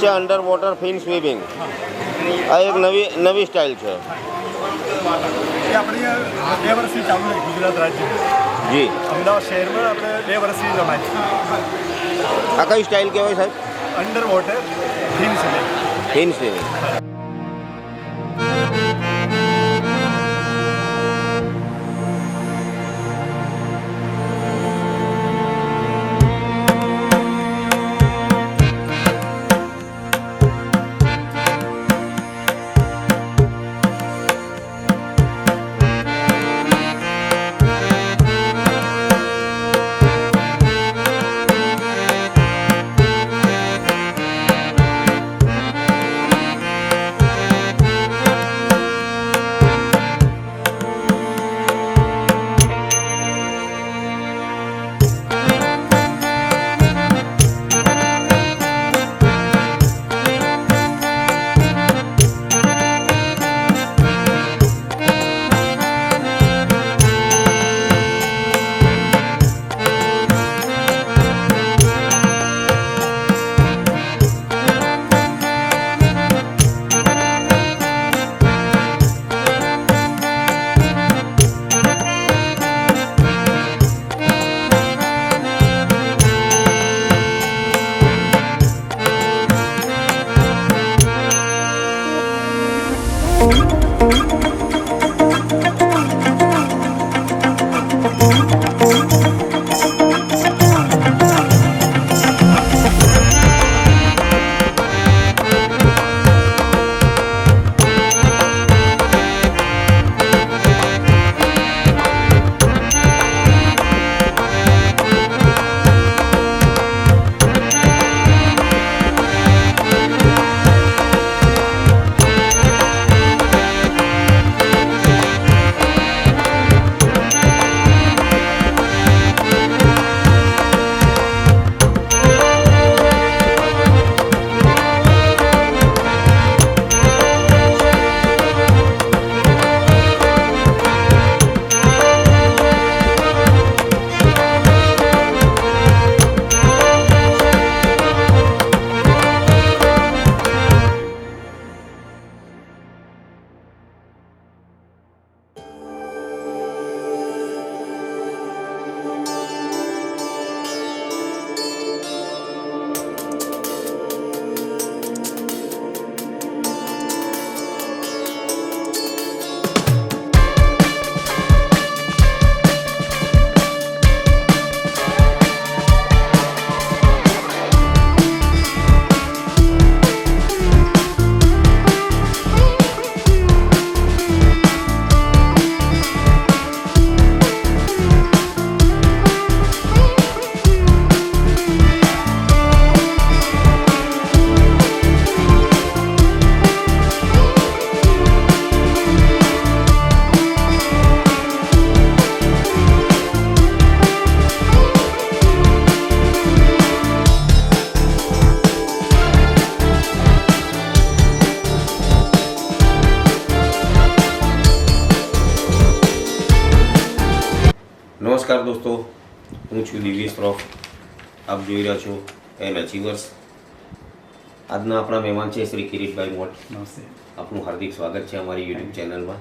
છે under water fin swimming. આ એક નવી સ્ટાઇલ છે. આપણે 2 વર્ષથી ચાલુ છે ગુજરાત રાજ્યમાં. જી, અમદાવાદ શહેરમાં આપણે 2 વર્ષથી રમાય છે. આ કઈ સ્ટાઇલ કહેવાય સાહેબ? Under water fin swimming. Fin swimming. નમસ્કાર દોસ્તો, હું છું દિવ્યેશ શ્રોફ. આપ જોઈ રહ્યા છો એન અચીવર્સ. આજના આપણા મહેમાન છે શ્રી કિરીટભાઈ મોટ. નમસ્તે. આપનું હાર્દિક સ્વાગત છે અમારી યુટ્યુબ ચેનલમાં.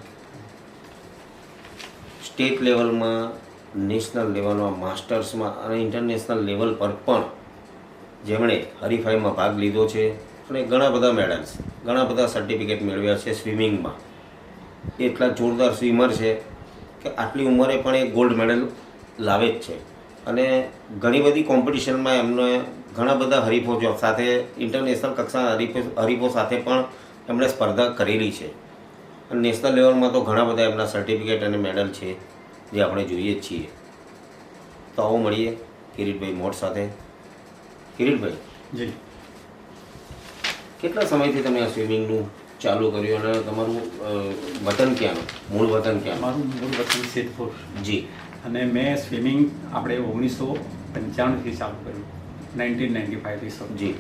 સ્ટેટ લેવલમાં, નેશનલ લેવલમાં, માસ્ટર્સમાં અને ઇન્ટરનેશનલ લેવલ પર પણ જેમણે હરીફાઈમાં ભાગ લીધો છે અને ઘણા બધા મેડલ્સ, ઘણા બધા સર્ટિફિકેટ મેળવ્યા છે સ્વિમિંગમાં. એટલા જોરદાર સ્વિમર છે કે આટલી ઉંમરે પણ એ ગોલ્ડ મેડલ લાવે જ છે. અને ઘણી બધી કોમ્પિટિશનમાં એમને ઘણા બધા હરીફો સાથે, ઇન્ટરનેશનલ કક્ષાના હરીફો સાથે પણ એમણે સ્પર્ધા કરેલી છે. અને નેશનલ લેવલમાં તો ઘણા બધા એમના સર્ટિફિકેટ અને મેડલ છે જે આપણે જોઈએ જ છીએ. તો આવો મળીએ કિરીટભાઈ મોટ સાથે. કિરીટભાઈ જી, કેટલા સમયથી તમે આ સ્વિમિંગનું ચાલુ કર્યું અને તમારું વતન ક્યાંનું, મૂળ વતન ક્યાં? મારું મૂળ વતન સિદ્ધપુર. જી. અને મેં સ્વિમિંગ આપણે 1995થી ચાલુ કર્યું, 1995થી શરૂ. જી.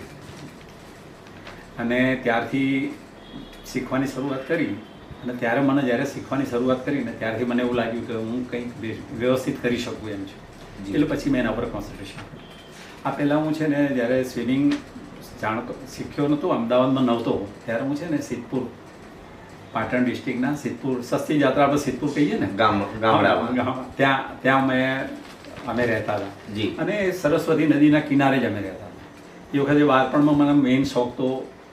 અને ત્યારથી શીખવાની શરૂઆત કરી. અને ત્યારે મને જ્યારે શીખવાની શરૂઆત કરીને ત્યારથી મને એવું લાગ્યું કે હું કંઈક વ્યવસ્થિત કરી શકું એમ છું. એટલે પછી મેં એના પર કોન્સન્ટ્રેશન કર્યું. આ પહેલાં હું છે ને જ્યારે સ્વિમિંગ જાણતો શીખ્યો નહોતો, અમદાવાદમાં નહોતો ત્યારે હું છે ને સિદ્ધપુર, પાટણ ડિસ્ટ્રિક્ટના સિદ્ધપુર, સસ્તી જાત્રા આપણે સિદ્ધપુર કહીએ ને, ગામડામાં ત્યાં અમે રહેતા હતા. જી. અને સરસ્વતી નદીના કિનારે જ અમે રહેતા હતા. એ વખતે બાળપણમાં મને મેઇન શોખ તો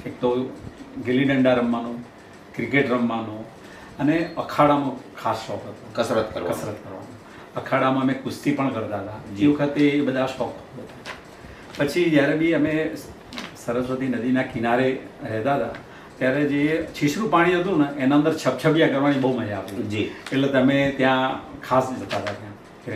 એક તો ગિલ્લી દંડા રમવાનો, ક્રિકેટ રમવાનો, અને અખાડામાં ખાસ શોખ હતો, કસરત કરવાનો. અખાડામાં અમે કુસ્તી પણ કરતા હતા. એ વખતે એ બધા શોખ હતા. પછી જ્યારે બી અમે સરસ્વતી નદીના કિનારે રહેતા હતા ત્યારે જે છીછરું પાણી હતું ને એના અંદર છપછપિયા કરવાની બહુ મજા આવતી. જી. એટલે તમે ત્યાં ખાસ જતા હતા ત્યાં કે,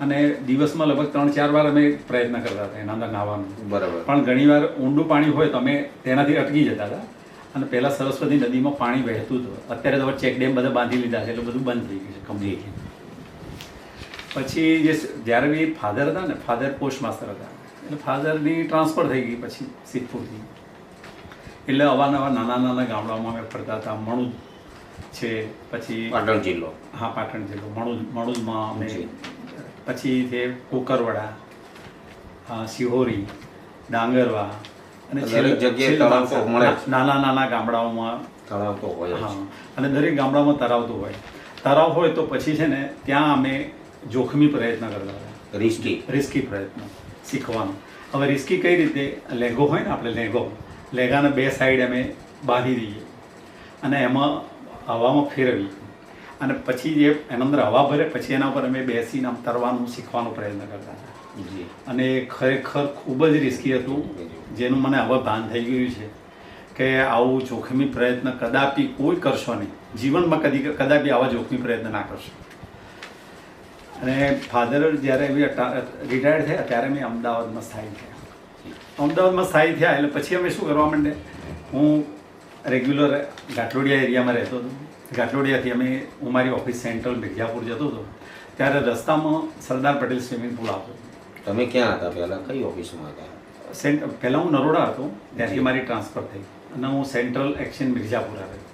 અને દિવસમાં લગભગ 3-4 વાર અમે પ્રયત્ન કરતા હતા એના અંદર નાહવાનું. બરાબર. પણ ઘણીવાર ઊંડું પાણી હોય તો અમે તેનાથી અટકી જતા હતા. અને પહેલાં સરસ્વતી નદીમાં પાણી વહેતું હતું. અત્યારે તો ચેક ડેમ બધા બાંધી લીધા છે એટલે બધું બંધ થઈ ગયું છે કમ્પ્લીટ. પછી જ્યારે બી ફાધર હતા ને, ફાધર પોસ્ટ માસ્ટર હતા, એટલે ફાધરની ટ્રાન્સફર થઈ ગઈ પછી સિદ્ધપુરથી. એટલે અવારનવાર નાના નાના ગામડાઓમાં અમે ફરતા હતા. મણુજ છે, પછી પાટણ જિલ્લો. હા, પાટણ જિલ્લો. મણુજમાં અમે, પછી તે કોકરવાડા, સિહોરી, ડાંગરવા, અને દરેક જગ્યાએ તળાવ તો મળે. નાના નાના ગામડાઓમાં તળાવ તો હોય. હા, અને દરેક ગામડામાં તળાવ તો હોય. તળાવ હોય તો પછી છે ને ત્યાં અમે જોખમી પ્રયત્ન કરતા હતા. રિસ્કી પ્રયત્ન શીખવાનો. હવે રિસ્કી કઈ રીતે? લેગો હોય ને, આપણે લેગાને 2 સાઈડ અમે બાંધી દઈએ અને એમાં હવામાં ફેરવી, અને પછી જે એના અંદર હવા ભરે પછી એના ઉપર અમે બેસીને આમ તરવાનું શીખવાનો પ્રયત્ન કરતા હતા. અને ખરેખર ખૂબ જ રિસ્કી હતું, જેનું મને હવે ભાન થઈ ગયું છે કે આવું જોખમી પ્રયત્ન કદાપી કોઈ કરશો નહીં જીવનમાં. કદાપી આવા જોખમી પ્રયત્ન ના કરશો. અને ફાધર જ્યારે રિટાયર્ડ થયા ત્યારે મેં અમદાવાદમાં સ્થાયી થયા. એટલે પછી અમે શું કરવા માંડે, હું રેગ્યુલર ઘાટલોડિયા એરિયામાં રહેતો હતો. ઘાટલોડિયાથી હું મારી ઓફિસ સેન્ટ્રલ મિર્ઝાપુર જતો હતો ત્યારે રસ્તામાં સરદાર પટેલ સ્વિમિંગ પુલ આવતો. તમે ક્યાં હતા પહેલાં? કઈ ઓફિસમાં હતા? પહેલાં હું નરોડા હતો, ત્યાંથી મારી ટ્રાન્સફર થઈ અને હું સેન્ટ્રલ એક્શન મિર્ઝાપુર આવ્યો,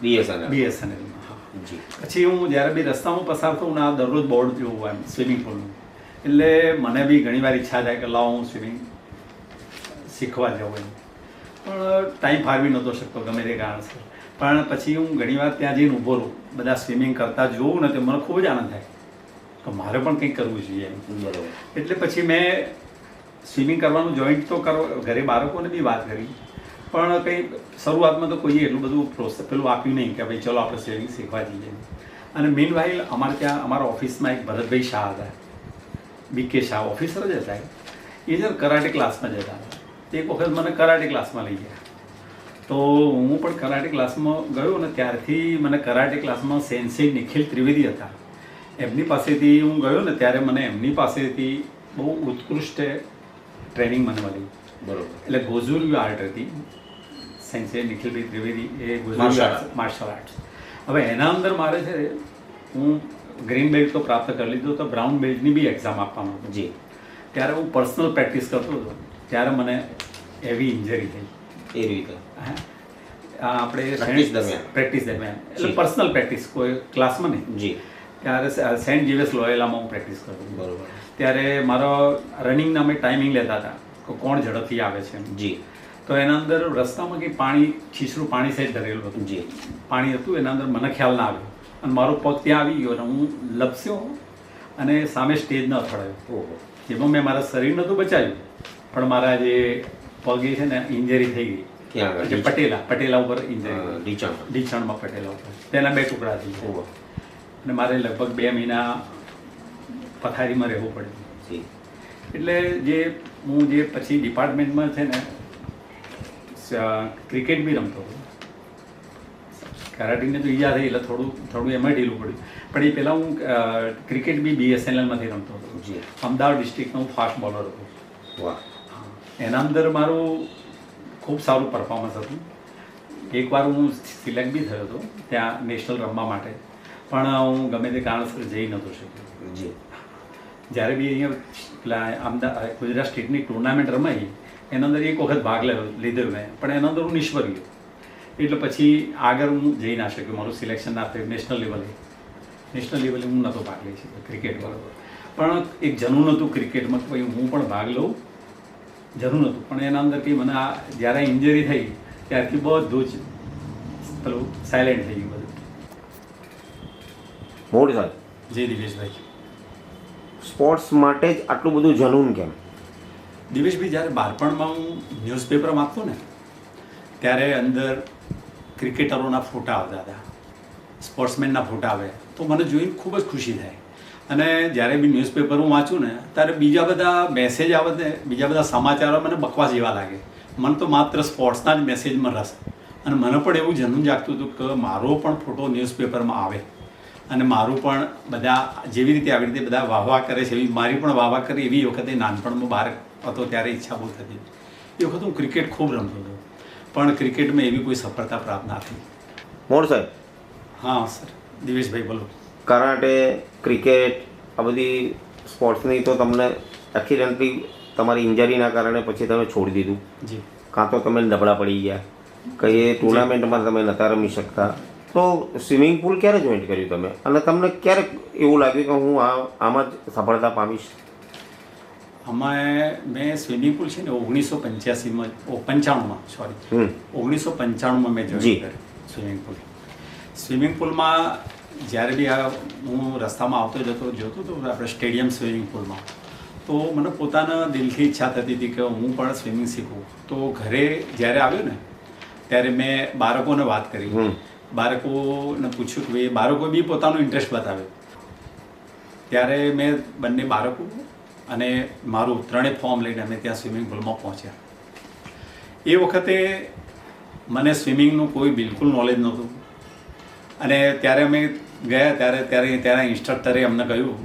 BSNL. પછી હું જ્યારે બી રસ્તામાં પસાર થઉં ને, આ દરરોજ બોર્ડ જોવું એમ સ્વિમિંગ પુલનું, એટલે મને બી ઘણીવાર ઈચ્છા થાય કે લાવો હું સ્વિમિંગ શીખવા જાઉં એમ. પણ ટાઈમ ફાળવી નહોતો શકતો ગમે તે કારણસર. પણ પછી હું ઘણીવાર ત્યાં જઈને ઊભો રહું, બધા સ્વિમિંગ કરતા જોઉં ને તો મને ખૂબ જ આનંદ થાય કે મારે પણ કંઈક કરવું જોઈએ એમ. બરાબર. એટલે પછી મેં સ્વિમિંગ કરવાનું જોઈન્ટ તો ઘરે બાળકોને બી વાત કરી, પણ કંઈ શરૂઆતમાં તો કોઈએ એટલું બધું પેલું આપ્યું નહીં કે ભાઈ ચલો આપણે સ્વિમિંગ શીખવા જઈએ. અને મીન વાઇલ અમારે ત્યાં અમારા ઓફિસમાં એક ભરતભાઈ શાહ હતા, BK શાહ, ઓફિસર જ હતા. એ જયારે કરાટે ક્લાસમાં જતા હતા. એક વખત મને કરાટે ક્લાસમાં લઈ ગયા, તો હું પણ કરાટે ક્લાસમાં ગયો ને ત્યારથી મને કરાટે ક્લાસમાં સેન્સેઈ નિખિલ ત્રિવેદી હતા, એમની પાસેથી હું ગયો ને ત્યારે મને એમની પાસેથી બહુ ઉત્કૃષ્ટ ટ્રેનિંગ મને મળી. બરોબર. એટલે ગોઝુરી આર્ટ હતી, સેન્સેઈ નિખિલભાઈ ત્રિવેદી, એ ગોઝુરી માર્શલ આર્ટ્સ. હવે એના અંદર મારે છે, હું ગ્રીન બેલ્ટ તો પ્રાપ્ત કરી લીધો, તો બ્રાઉન બેલ્ટની બી એક્ઝામ આપવાનું હતું. જી. ત્યારે હું પર્સનલ પ્રેક્ટિસ કરતો હતો, ત્યારે મને એવી ઇન્જરી થઈ. એ રીતે આપણે પ્રેક્ટિસ દરમિયાન, એટલે પર્સનલ પ્રેક્ટિસ, કોઈ ક્લાસમાં નહીં. જી. ત્યારે સેન્ટ ઝેવિયર્સ લોયોલામાં હું પ્રેક્ટિસ કરતો. બરોબર. ત્યારે મારો રનિંગના અમે ટાઈમિંગ લેતા હતા કે કોણ ઝડપથી આવે છે. જી. તો એના અંદર રસ્તામાં કંઈ પાણી, છીછરું પાણી સાઈડ ધરેલું હતું. જી. પાણી હતું, એના અંદર મને ખ્યાલ ના આવ્યો અને મારો પગ ત્યાં આવી ગયો અને હું લપસ્યો અને સામે સ્ટેજ ન અથડાયો. જેમાં મેં મારા શરીર નહોતું બચાવ્યું, પણ મારા જે પગે છે ને ઇન્જરી થઈ ગઈ. જે પટેલા ઉપર ઇન્જરી, ઢીંચણમાં પટેલા ઉપર, તેના 2 ટુકડા થઈ ગયા. અને મારે લગભગ 2 મહિના પથારીમાં રહેવું પડ્યું. એટલે હું પછી ડિપાર્ટમેન્ટમાં છે ને ક્રિકેટ બી રમતો હતો. કરાટીને તો ઈજા થઈ એટલે થોડું એમાં ઢીલું પડ્યું, પણ એ પહેલાં હું ક્રિકેટ બી BSNLમાંથી રમતો હતો. અમદાવાદ ડિસ્ટ્રિક્ટનો હું ફાસ્ટ બોલર હતો. વાહ. એના અંદર મારું ખૂબ સારું પરફોર્મન્સ હતું. એકવાર હું સિલેક્ટ બી થયો હતો ત્યાં નેશનલ રમવા માટે, પણ હું ગમે તે કારણસર જઈ નહોતો શક્યો. જી. જ્યારે બી અહીંયા અમદાવાદ ગુજરાત સ્ટેટની ટુર્નામેન્ટ રમાઈ, એના અંદર એક વખત ભાગ લીધો મેં, પણ એના અંદર હું નિષ્ફળ ગયો. એટલે પછી આગળ હું જઈ ના શક્યો, મારું સિલેક્શન ના થયું નેશનલ લેવલે હું નહોતો ભાગ લઈ શક્યો ક્રિકેટમાં. પણ એક જનૂન હતું ક્રિકેટમાં કે ભાઈ હું પણ ભાગ લઉં જરૂર નહોતું, પણ એના અંદર કંઈ મને જ્યારે ઇન્જરી થઈ ત્યારથી બધું જ પેલું સાયલેન્ટ થઈ ગયું બધું. મોડ સાહેબ, જી દિવેશભાઈ. સ્પોર્ટ્સ માટે જ આટલું બધું જનૂન કેમ? દિવેશભાઈ, જ્યારે બાળપણમાં હું ન્યૂઝપેપર વાંચતો ને ત્યારે અંદર ક્રિકેટરોના ફોટા આવતા હતા, સ્પોર્ટ્સમેનના ફોટા આવે તો મને જોઈને ખૂબ જ ખુશી થાય. અને જ્યારે બી ન્યૂઝપેપર હું વાંચું ને ત્યારે બીજા બધા મેસેજ આવે ને બીજા બધા સમાચારો મને બકવાસ જેવા લાગે. મને તો માત્ર સ્પોર્ટ્સના જ મેસેજમાં રસ. અને મને પણ એવું જન્મ જાગતું હતું કે મારો પણ ફોટો ન્યૂઝપેપરમાં આવે અને મારું પણ બધા જેવી રીતે આવી રીતે બધા વાહવા કરે છે એવી મારી પણ વાહવા કરે. એવી વખતે નાનપણમાં બહાર હતો ત્યારે ઈચ્છા બહુ થતી. એ વખતે હું ક્રિકેટ ખૂબ રમતો હતો, પણ ક્રિકેટમાં એવી કોઈ સફળતા પ્રાપ્ત ના થઈ. મોડ સાહેબ. હા સર. દિવેશભાઈ બોલો. કરાટે, ક્રિકેટ, આ બધી સ્પોર્ટ્સની તો તમને એક્સિડન્ટલી તમારી ઇન્જરીના કારણે પછી તમે છોડી દીધું. જી. કાં તો તમે નબળા પડી ગયા, કંઈ ટુર્નામેન્ટમાં તમે નહોતા રમી શકતા. તો સ્વિમિંગ પુલ ક્યારે જોઈન્ટ કર્યું તમે, અને તમને ક્યારે એવું લાગ્યું કે હું આમાં જ સફળતા પામીશ? મેં સ્વિમિંગ પુલ છે ને 1995માં મેં જોઈન કર્યું સ્વિમિંગ પુલ. સ્વિમિંગ પુલમાં જ્યારે બી હું રસ્તામાં આવતો જતો જોતો હતો આપણે સ્ટેડિયમ સ્વિમિંગ પુલમાં, તો મને પોતાના દિલથી ઈચ્છા થતી હતી કે હું પણ સ્વિમિંગ શીખું. તો ઘરે જ્યારે આવ્યો ને ત્યારે મેં બાળકોને વાત કરી, બાળકોને પૂછ્યું કે ભાઈ બાળકો બી પોતાનો ઇન્ટરેસ્ટ બતાવે. ત્યારે મેં બંને બાળકો અને મારું ત્રણેય ફોર્મ લઈને અમે ત્યાં સ્વિમિંગ પુલમાં પહોંચ્યા. એ વખતે મને સ્વિમિંગનું કોઈ બિલકુલ નોલેજ નહોતું. અને ત્યારે અમે ગયા ત્યારે ઇન્સ્ટ્રક્ટરે અમને કહ્યું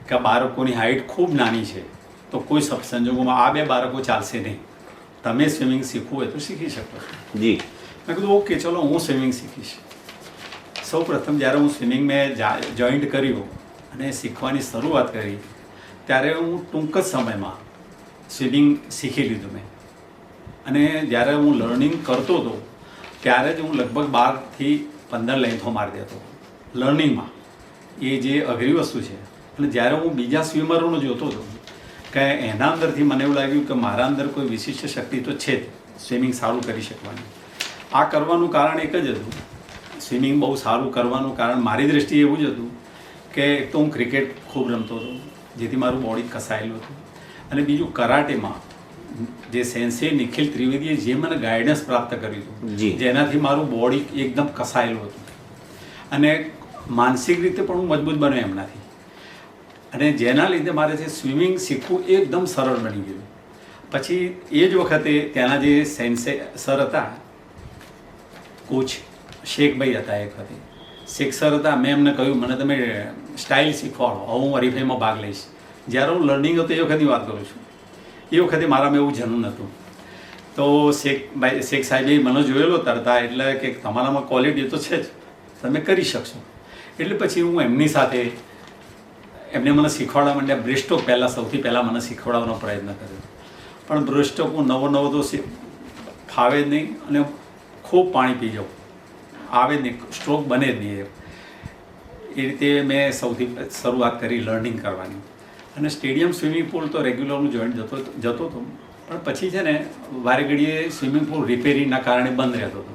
કે આ બાળકોની હાઇટ ખૂબ નાની છે, તો કોઈ સંજોગોમાં આ બે બાળકો ચાલશે નહીં, તમે સ્વિમિંગ શીખવું હોય તો શીખી શકો છો. જી. મેં કીધું ઓકે ચલો હું સ્વિમિંગ શીખીશ. સૌ પ્રથમ જ્યારે હું સ્વિમિંગ મેં જોઈન્ટ કર્યું અને શીખવાની શરૂઆત કરી ત્યારે હું ટૂંક જ સમયમાં સ્વિમિંગ શીખી લીધું મેં. અને જ્યારે હું લર્નિંગ કરતો હતો ત્યારે જ હું લગભગ 12 થી 15 લેન્થો મારી દેતો લર્નિંગમાં. એ જે અઘરી વસ્તુ છે. અને જ્યારે હું બીજા સ્વિમરોને જોતો હતો કે એના અંદરથી મને એવું લાગ્યું કે મારા અંદર કોઈ વિશિષ્ટ શક્તિ તો છે જ સ્વિમિંગ સારું કરી શકવાની. આ કરવાનું કારણ એક જ હતું, સ્વિમિંગ બહુ સારું કરવાનું કારણ મારી દૃષ્ટિએ એવું જ હતું કે એક તો હું ક્રિકેટ ખૂબ રમતો હતો જેથી મારું બોડી કસાયેલું હતું, અને બીજું કરાટેમાં જે સેન્સે નિખિલ ત્રિવેદીએ જે મને ગાઈડન્સ પ્રાપ્ત કર્યું હતું જેનાથી મારું બોડી એકદમ કસાયેલું હતું અને માનસિક રીતે પણ હું મજબૂત બન્યો એમનાથી. અને જેના લીધે મારે જે સ્વિમિંગ શીખવું એકદમ સરળ બની ગયું. પછી એ જ વખતે ત્યાંના જે સેન્સે સર હતા, કોચ શેખભાઈ હતા, એક વખતે શેખ સર હતા. મેં એમને કહ્યું મને તમે સ્ટાઇલ શીખવાડો, હવે હું હરીફાઈમાં ભાગ લઈશ. જ્યારે હું લર્નિંગ હતો એ વખતની વાત કરું છું. એ વખતે મારામાં એવું જનૂન હતું. તો શેખ સાહેબે મને જોયેલો તરતા એટલે કે તમારામાં ક્વોલિટી તો છે જ, તમે કરી શકશો. એટલે પછી હું એમની સાથે એમને મને શીખવાડવા માંડ્યા. બ્રેસ્ટોક સૌથી પહેલાં મને શીખવાડવાનો પ્રયત્ન કર્યો, પણ બ્રેસ્ટોક હું નવો તો ફાવે જ નહીં અને ખૂબ પાણી પી જાઉં, આવે જ નહીં, સ્ટ્રોક બને જ નહીં. એ રીતે મેં સૌથી શરૂઆત કરી લર્નિંગ કરવાની. અને સ્ટેડિયમ સ્વિમિંગ પુલ તો રેગ્યુલર હું જોઈન્ટ જતો હતો, પણ પછી છે ને વારે ઘડીએ સ્વિમિંગ પુલ રિપેરિંગના કારણે બંધ રહેતો હતો.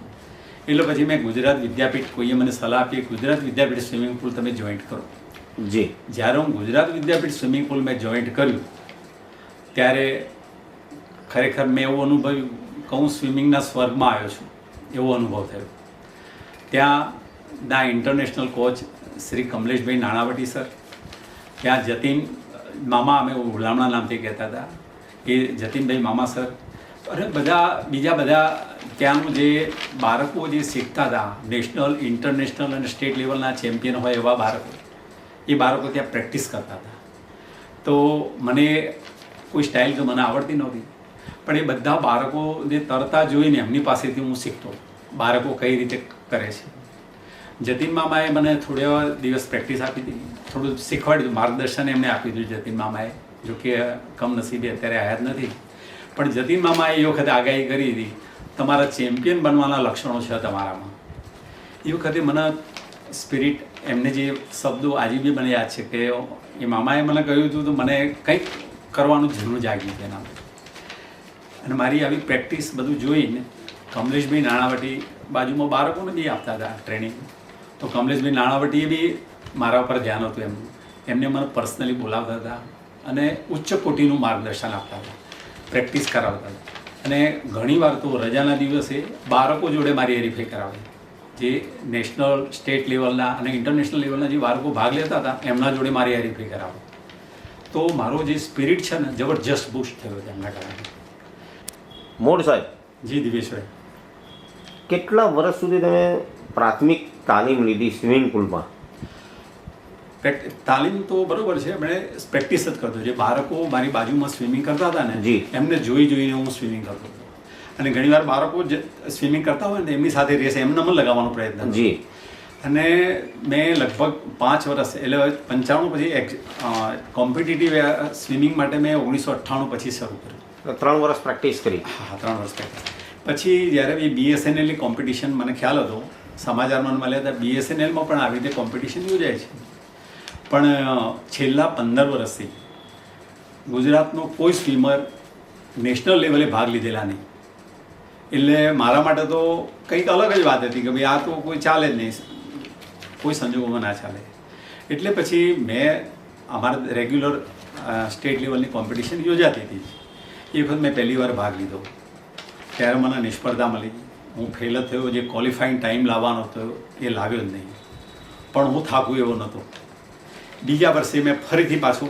એટલે પછી મેં ગુજરાત વિદ્યાપીઠ, કોઈએ મને સલાહ આપી ગુજરાત વિદ્યાપીઠ સ્વિમિંગ પુલ તમે જોઈન્ટ કરો. જી. જ્યારે હું ગુજરાત વિદ્યાપીઠ સ્વિમિંગ પુલ મેં જોઈન્ટ કર્યું ત્યારે ખરેખર મેં એવું અનુભવ્યું કે હું સ્વિમિંગના સ્વર્ગમાં આવ્યો છું એવો અનુભવ થયો. ત્યાંના ઇન્ટરનેશનલ કોચ શ્રી કમલેશભાઈ નાણાવટી સર, ત્યાં જતીન મામા, અમે ઉલામણા નામથી કહેતા હતા, એ જતીનભાઈ મામા સર, અને બીજા બધા ત્યાંનું જે બાળકો જે શીખતા હતા, નેશનલ, ઇન્ટરનેશનલ અને સ્ટેટ લેવલના ચેમ્પિયન હોય એવા બાળકો, એ બાળકો ત્યાં પ્રેક્ટિસ કરતા હતા. તો મને કોઈ સ્ટાઇલ તો મને આવડતી નહોતી, પણ એ બધા બાળકોને તરતા જોઈને એમની પાસેથી હું શીખતો બાળકો કઈ રીતે કરે છે. જતીન મામાએ મને થોડા દિવસ પ્રેક્ટિસ આપી હતી, થોડું શીખવાડ્યું, માર્ગદર્શન એમને આપી દીધું જતીન મામાએ. જો કે કમનસીબે અત્યારે આયા જ નથી, પણ જતીન મામાએ એ વખતે આગાહી કરી હતી તમારા ચેમ્પિયન બનવાના લક્ષણો છે તમારામાં. એ વખતે મને સ્પિરિટ, એમને જે શબ્દો આજે બી મને યાદ છે કે એ મામાએ મને કહ્યું હતું તો મને કંઈક કરવાનું જરૂર જાગી એના. અને મારી આવી પ્રેક્ટિસ બધું જોઈને કમલેશભાઈ નાણાવટી બાજુમાં બાળકોને બી આપતા હતા ટ્રેનિંગ. તો કમલેશભાઈ નાણાવટીએ બી મારા ઉપર ધ્યાન હતું એમનું. એમને મને પર્સનલી બોલાવતા હતા અને ઉચ્ચ કોટીનું માર્ગદર્શન આપતા હતા, પ્રેક્ટિસ કરાવતા હતા. અને ઘણીવાર તો રજાના દિવસે બાળકો જોડે મારી હરીફાઈ કરાવી. જે નેશનલ, સ્ટેટ લેવલના અને ઇન્ટરનેશનલ લેવલના જે બાળકો ભાગ લેતા હતા એમના જોડે મારી હરીફાઈ કરાવી. તો મારો જે સ્પિરિટ છે ને જબરજસ્ત બૂસ્ટ થયો છે એમના કારણે. મોડ સાહેબ, જી દિવેશભાઈ, કેટલા વર્ષ સુધી તમે પ્રાથમિક તાલીમ લીધી સ્વિમિંગ પુલમાં? તાલીમ તો બરોબર છે, મેં પ્રેક્ટિસ જ કરતો. જે બાળકો મારી બાજુમાં સ્વિમિંગ કરતા હતા ને એમને જોઈને હું સ્વિમિંગ કરતો હતો. અને ઘણીવાર બાળકો જે સ્વિમિંગ કરતા હોય ને એમની સાથે રહેશે એમને મને લગાવવાનો પ્રયત્ન. જી. અને મેં લગભગ 5 વર્ષ એટલે 95 પછી કોમ્પિટિટિવ સ્વિમિંગ માટે મેં 1998 પછી શરૂ કર્યું. 3 વર્ષ પ્રેક્ટિસ કરી? હા, 3 વર્ષ પ્રેક્ટિસ. પછી જ્યારે એ BSNLની કોમ્પિટિશન મને ખ્યાલ હતો, સમાચારમાં મળ્યા હતા BSNLમાં પણ આવી રીતે કોમ્પિટિશન યોજાય છે. પણ છેલ્લા 15 વર્ષથી ગુજરાતનો કોઈ સ્વિમર નેશનલ લેવલે ભાગ લીધેલા નહીં. એટલે મારા માટે તો કંઈક અલગ જ વાત હતી કે ભાઈ આ તો કોઈ ચાલે જ નહીં, કોઈ સંજોગોમાં ના ચાલે. એટલે પછી મેં અમારા રેગ્યુલર સ્ટેટ લેવલની કોમ્પિટિશન યોજાતી હતી. એ વખત મેં પહેલી વાર ભાગ લીધો. ત્યારે મને નિષ્ફળતા મળી, હું ફેલ જ થયો. જે ક્વોલિફાઈંગ ટાઈમ લાવવાનો હતો એ લાવ્યો જ નહીં. પણ હું થાકું એવો નહોતો. બીજા વર્ષે મેં ફરીથી પાછું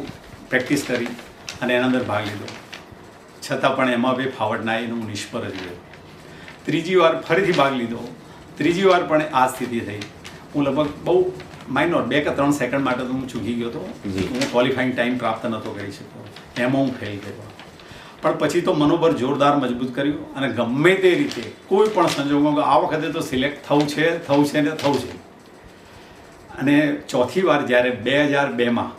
પ્રેક્ટિસ કરી અને એના અંદર ભાગ લીધો. છતાં પણ એમાં બી ફાવટ ના આવીને હું નિષ્ફળ જ ગયો. ત્રીજી વાર ફરીથી ભાગ લીધો. ત્રીજી વાર પણ આ સ્થિતિ થઈ. હું લગભગ બહુ માઇનોર 2 કે 3 સેકન્ડ માટે તો હું ચૂકી ગયો હતો. હું ક્વોલિફાઈંગ ટાઈમ પ્રાપ્ત નહોતો કરી શકતો. એમાં હું ફેલ ગયો. પણ પછી તો મનોબળ જોરદાર મજબૂત કર્યું અને ગમે તે રીતે કોઈ પણ સંજોગોમાં આ વખતે તો સિલેક્ટ થવું છે ને થવું છે. અને ચોથી વાર જ્યારે 2002માં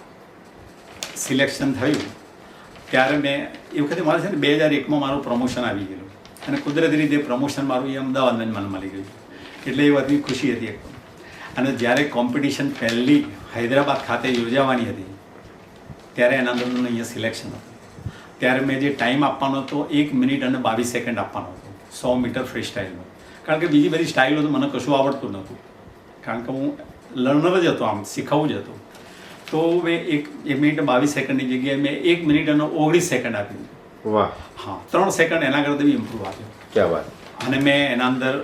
સિલેક્શન થયું ત્યારે મેં એ વખતે મારે છે ને 2001માં મારું પ્રમોશન આવી ગયેલું. અને કુદરતી રીતે પ્રમોશન મારું એ અમદાવાદમાં જ મને મળી ગયું. એટલે એ વાતની ખુશી હતી એક. અને જ્યારે કોમ્પિટિશન પહેલી હૈદરાબાદ ખાતે યોજાવાની હતી ત્યારે એના અંદરનું અહીંયા સિલેક્શન હતું. ત્યારે મેં જે ટાઈમ આપવાનો હતો 1 મિનિટ અને 22 સેકન્ડ આપવાનો હતો 100 મીટર ફ્રી સ્ટાઇલનો. કારણ કે બીજી બધી સ્ટાઇલો તો મને કશું આવડતું નહોતું, કારણ કે હું લર્નર જ હતો, આમ શીખવું જ હતું. તો મેં 1 મિનિટ 22 સેકન્ડની જગ્યાએ મેં 1 મિનિટ અને 19 સેકન્ડ આપ્યું. વાહ. હા, 3 સેકન્ડ એના કરતાં બી ઇમ્પ્રૂવ આપ્યો. ક્યાં વાત. અને મેં એના અંદર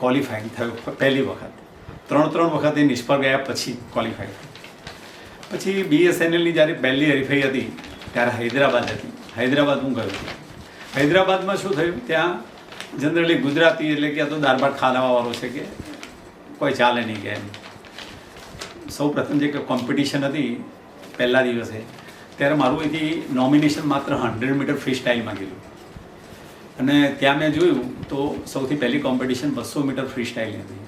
ક્વોલિફાઈંગ થયું પહેલી વખત. 3 વખતે નિષ્ફળ ગયા પછી ક્વોલિફાઈ થયું. પછી BSNLની જ્યારે પહેલી હરીફાઈ હતી ત્યારે હૈદરાબાદ હતી. હૈદરાબાદ હું ગયો હતો. હૈદરાબાદમાં શું થયું, ત્યાં જનરલી ગુજરાતી એટલે કે આ તો દાળ ભાત ખાનાવાળો છે કે કોઈ ચાલે નહીં કે એમ. સૌ પ્રથમ જે કોમ્પિટિશન હતી પહેલા દિવસે ત્યારે મારું અહીંથી નોમિનેશન માત્ર 100 મીટર ફ્રી સ્ટાઇલમાં ગયેલું. અને ત્યાં મેં જોયું તો સૌથી પહેલી કોમ્પિટિશન 200 મીટર ફ્રી સ્ટાઇલની હતી.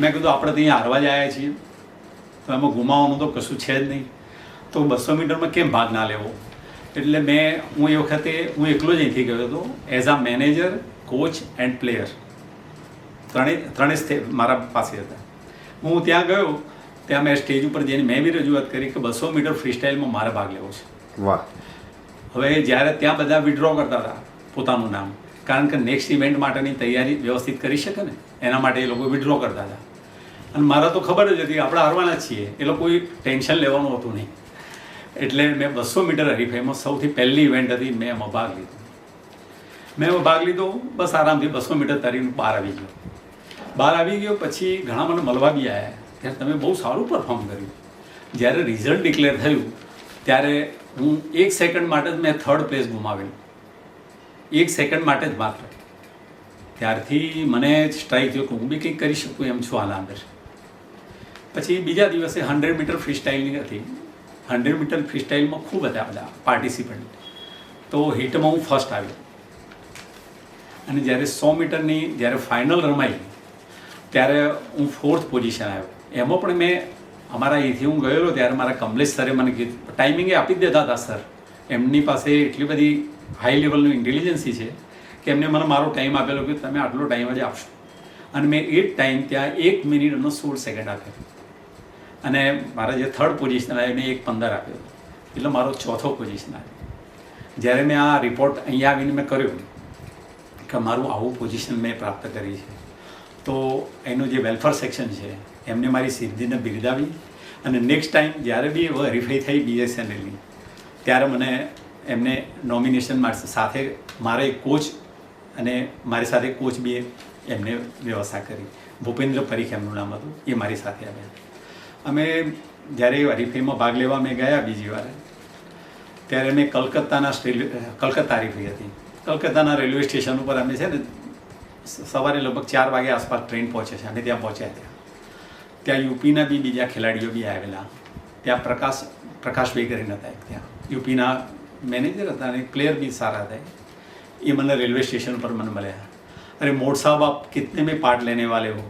મેં કીધું આપણે તો અહીંયા હારવા જ આવ્યા છીએ, તો એમાં ગુમાવવાનું તો કશું છે જ નહીં, તો 200 મીટરમાં કેમ ભાગ ના લેવો. એટલે હું એ વખતે એકલો જ અહીંથી ગયો હતો as a manager, coach and player. ત્રણેય મારા પાસે હતા. હું ત્યાં ગયો, ત્યાં મેં સ્ટેજ ઉપર જઈને મેં બી રજૂઆત કરી કે 200 મીટર ફ્રી સ્ટાઇલમાં મારે ભાગ લેવો છે. વાહ. હવે જ્યારે ત્યાં બધા વિડ્રો કરતા હતા પોતાનું નામ, કારણ કે નેક્સ્ટ ઇવેન્ટ માટેની તૈયારી વ્યવસ્થિત કરી શકે ને એના માટે એ લોકો વિડ્રો કરતા હતા. અને મારા તો ખબર જ હતી આપણે હારવાના જ છીએ, એ લોકો કોઈ ટેન્શન લેવાનું હતું નહીં. એટલે મેં 200 મીટર હરીફાઈમાં સૌથી પહેલી ઇવેન્ટ હતી, મેં એમાં ભાગ લીધો. બસ આરામથી 200 મીટર તરીને બહાર આવી ગયો. પછી ઘણા મને મળવા બી આવ્યા, ત્યારે તમે બહુ સારું પરફોર્મ કર્યું. જ્યારે રિઝલ્ટ ડિક્લેર થયું ત્યારે હું 1 સેકન્ડ માટે જ મેં 3rd પ્લેસ ગુમાવેલું. 1 સેકન્ડ માટે જ માત્ર. ત્યારથી મને સ્ટ્રાઇક થયો કે હું બી કંઈક કરી શકું એમ છું આના અંદર. પછી બીજા દિવસે 100 મીટર ફ્રી સ્ટાઇલની હતી. 100 મીટર ફ્રી સ્ટાઇલમાં ખૂબ હતા બધા પાર્ટિસિપન્ટ. તો હિટમાં હું ફર્સ્ટ આવ્યો. અને જ્યારે 100 મીટરની જ્યારે ફાઇનલ રમાઈ ત્યારે હું 4th પોઝિશન આવ્યો. એમાં પણ મેં અમારા અહીંથી હું ગયેલો ત્યારે મારા કમલેશ સરે મને કીધું, ટાઈમિંગે આપી જ દેતા હતા સર. એમની પાસે એટલી બધી હાઈ લેવલનું ઇન્ટેલિજન્સી છે કે એમને મને મારો ટાઈમ આપેલો કે તમે આટલો ટાઈમ જ આપશો. અને મેં એ જ ટાઈમ ત્યાં 1 મિનિટ અને 16 સેકન્ડ આપ્યો. અને મારા જે 3rd પોઝિશન આવ્યો મેં 1:15 આપ્યો. એટલે મારો 4થો પોઝિશન આવ્યો. જ્યારે મેં આ રિપોર્ટ અહીંયા આવીને મેં કર્યો કે મારું આવું પોઝિશન મેં પ્રાપ્ત કરી છે, તો એનું જે વેલફેર સેક્શન છે એમને મારી સિદ્ધિને બિરદાવી, અને નેક્સ્ટ ટાઈમ જ્યારે બી વેરીફાઈ થઈ BSNLની ત્યારે મને એમને નોમિનેશન સાથે મારે કોચ અને મારી સાથે કોચ બી એમને વ્યવસ્થા કરી. ભૂપેન્દ્ર પરીખ એમનું નામ હતું, એ મારી સાથે આવ્યા. અમે જ્યારે હરીફાઈમાં ભાગ લેવા મેં ગયા બીજી વાર, ત્યારે મેં કલકત્તા હરીફાઈ હતી. કલકત્તાના રેલવે સ્ટેશન ઉપર અમે છે ને સવારે લગભગ 4 વાગે આસપાસ ટ્રેન પહોંચે છે, અને ત્યાં પહોંચ્યા. ત્યાં યુપીના બી બીજા ખેલાડીઓ બી આવેલા. ત્યાં પ્રકાશભાઈ કરીને હતા, ત્યાં યુપીના મેનેજર હતા અને પ્લેયર બી સારા હતા. એ મને રેલવે સ્ટેશન પર મને મળ્યા. अरे मोड साहब आप कितने में पार्ट लेने वाले हो?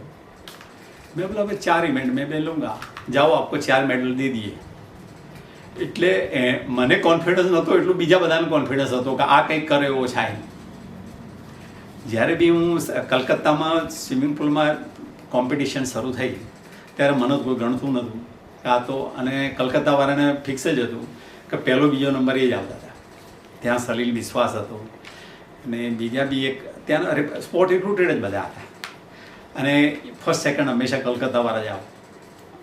मैं बोला भाई 4 इवेंट में मैं लूँगा, जाओ आपको 4 मेडल दे दिए. એટલે મને કોન્ફિડન્સ નહોતો એટલું બીજા બધાને કોન્ફિડન્સ હતો કે આ કંઈક કરે એવો છે. જ્યારે બી હું કલકત્તામાં સ્વિમિંગ પુલમાં કોમ્પિટિશન શરૂ થઈ ત્યારે મને કોઈ ગણતું નહોતું આ તો, અને કલકત્તાવાળાને ફિક્સ જ હતું કે પહેલો બીજો નંબર એ જ આવતા હતા. ત્યાં સલીલ વિશ્વાસ હતો અને બીજા બી એક ત્યાંના સ્પોર્ટ રિક્રુટેડ જ બધા હતા, અને ફર્સ્ટ સેકન્ડ હંમેશા કલકત્તાવાળા જ આવે.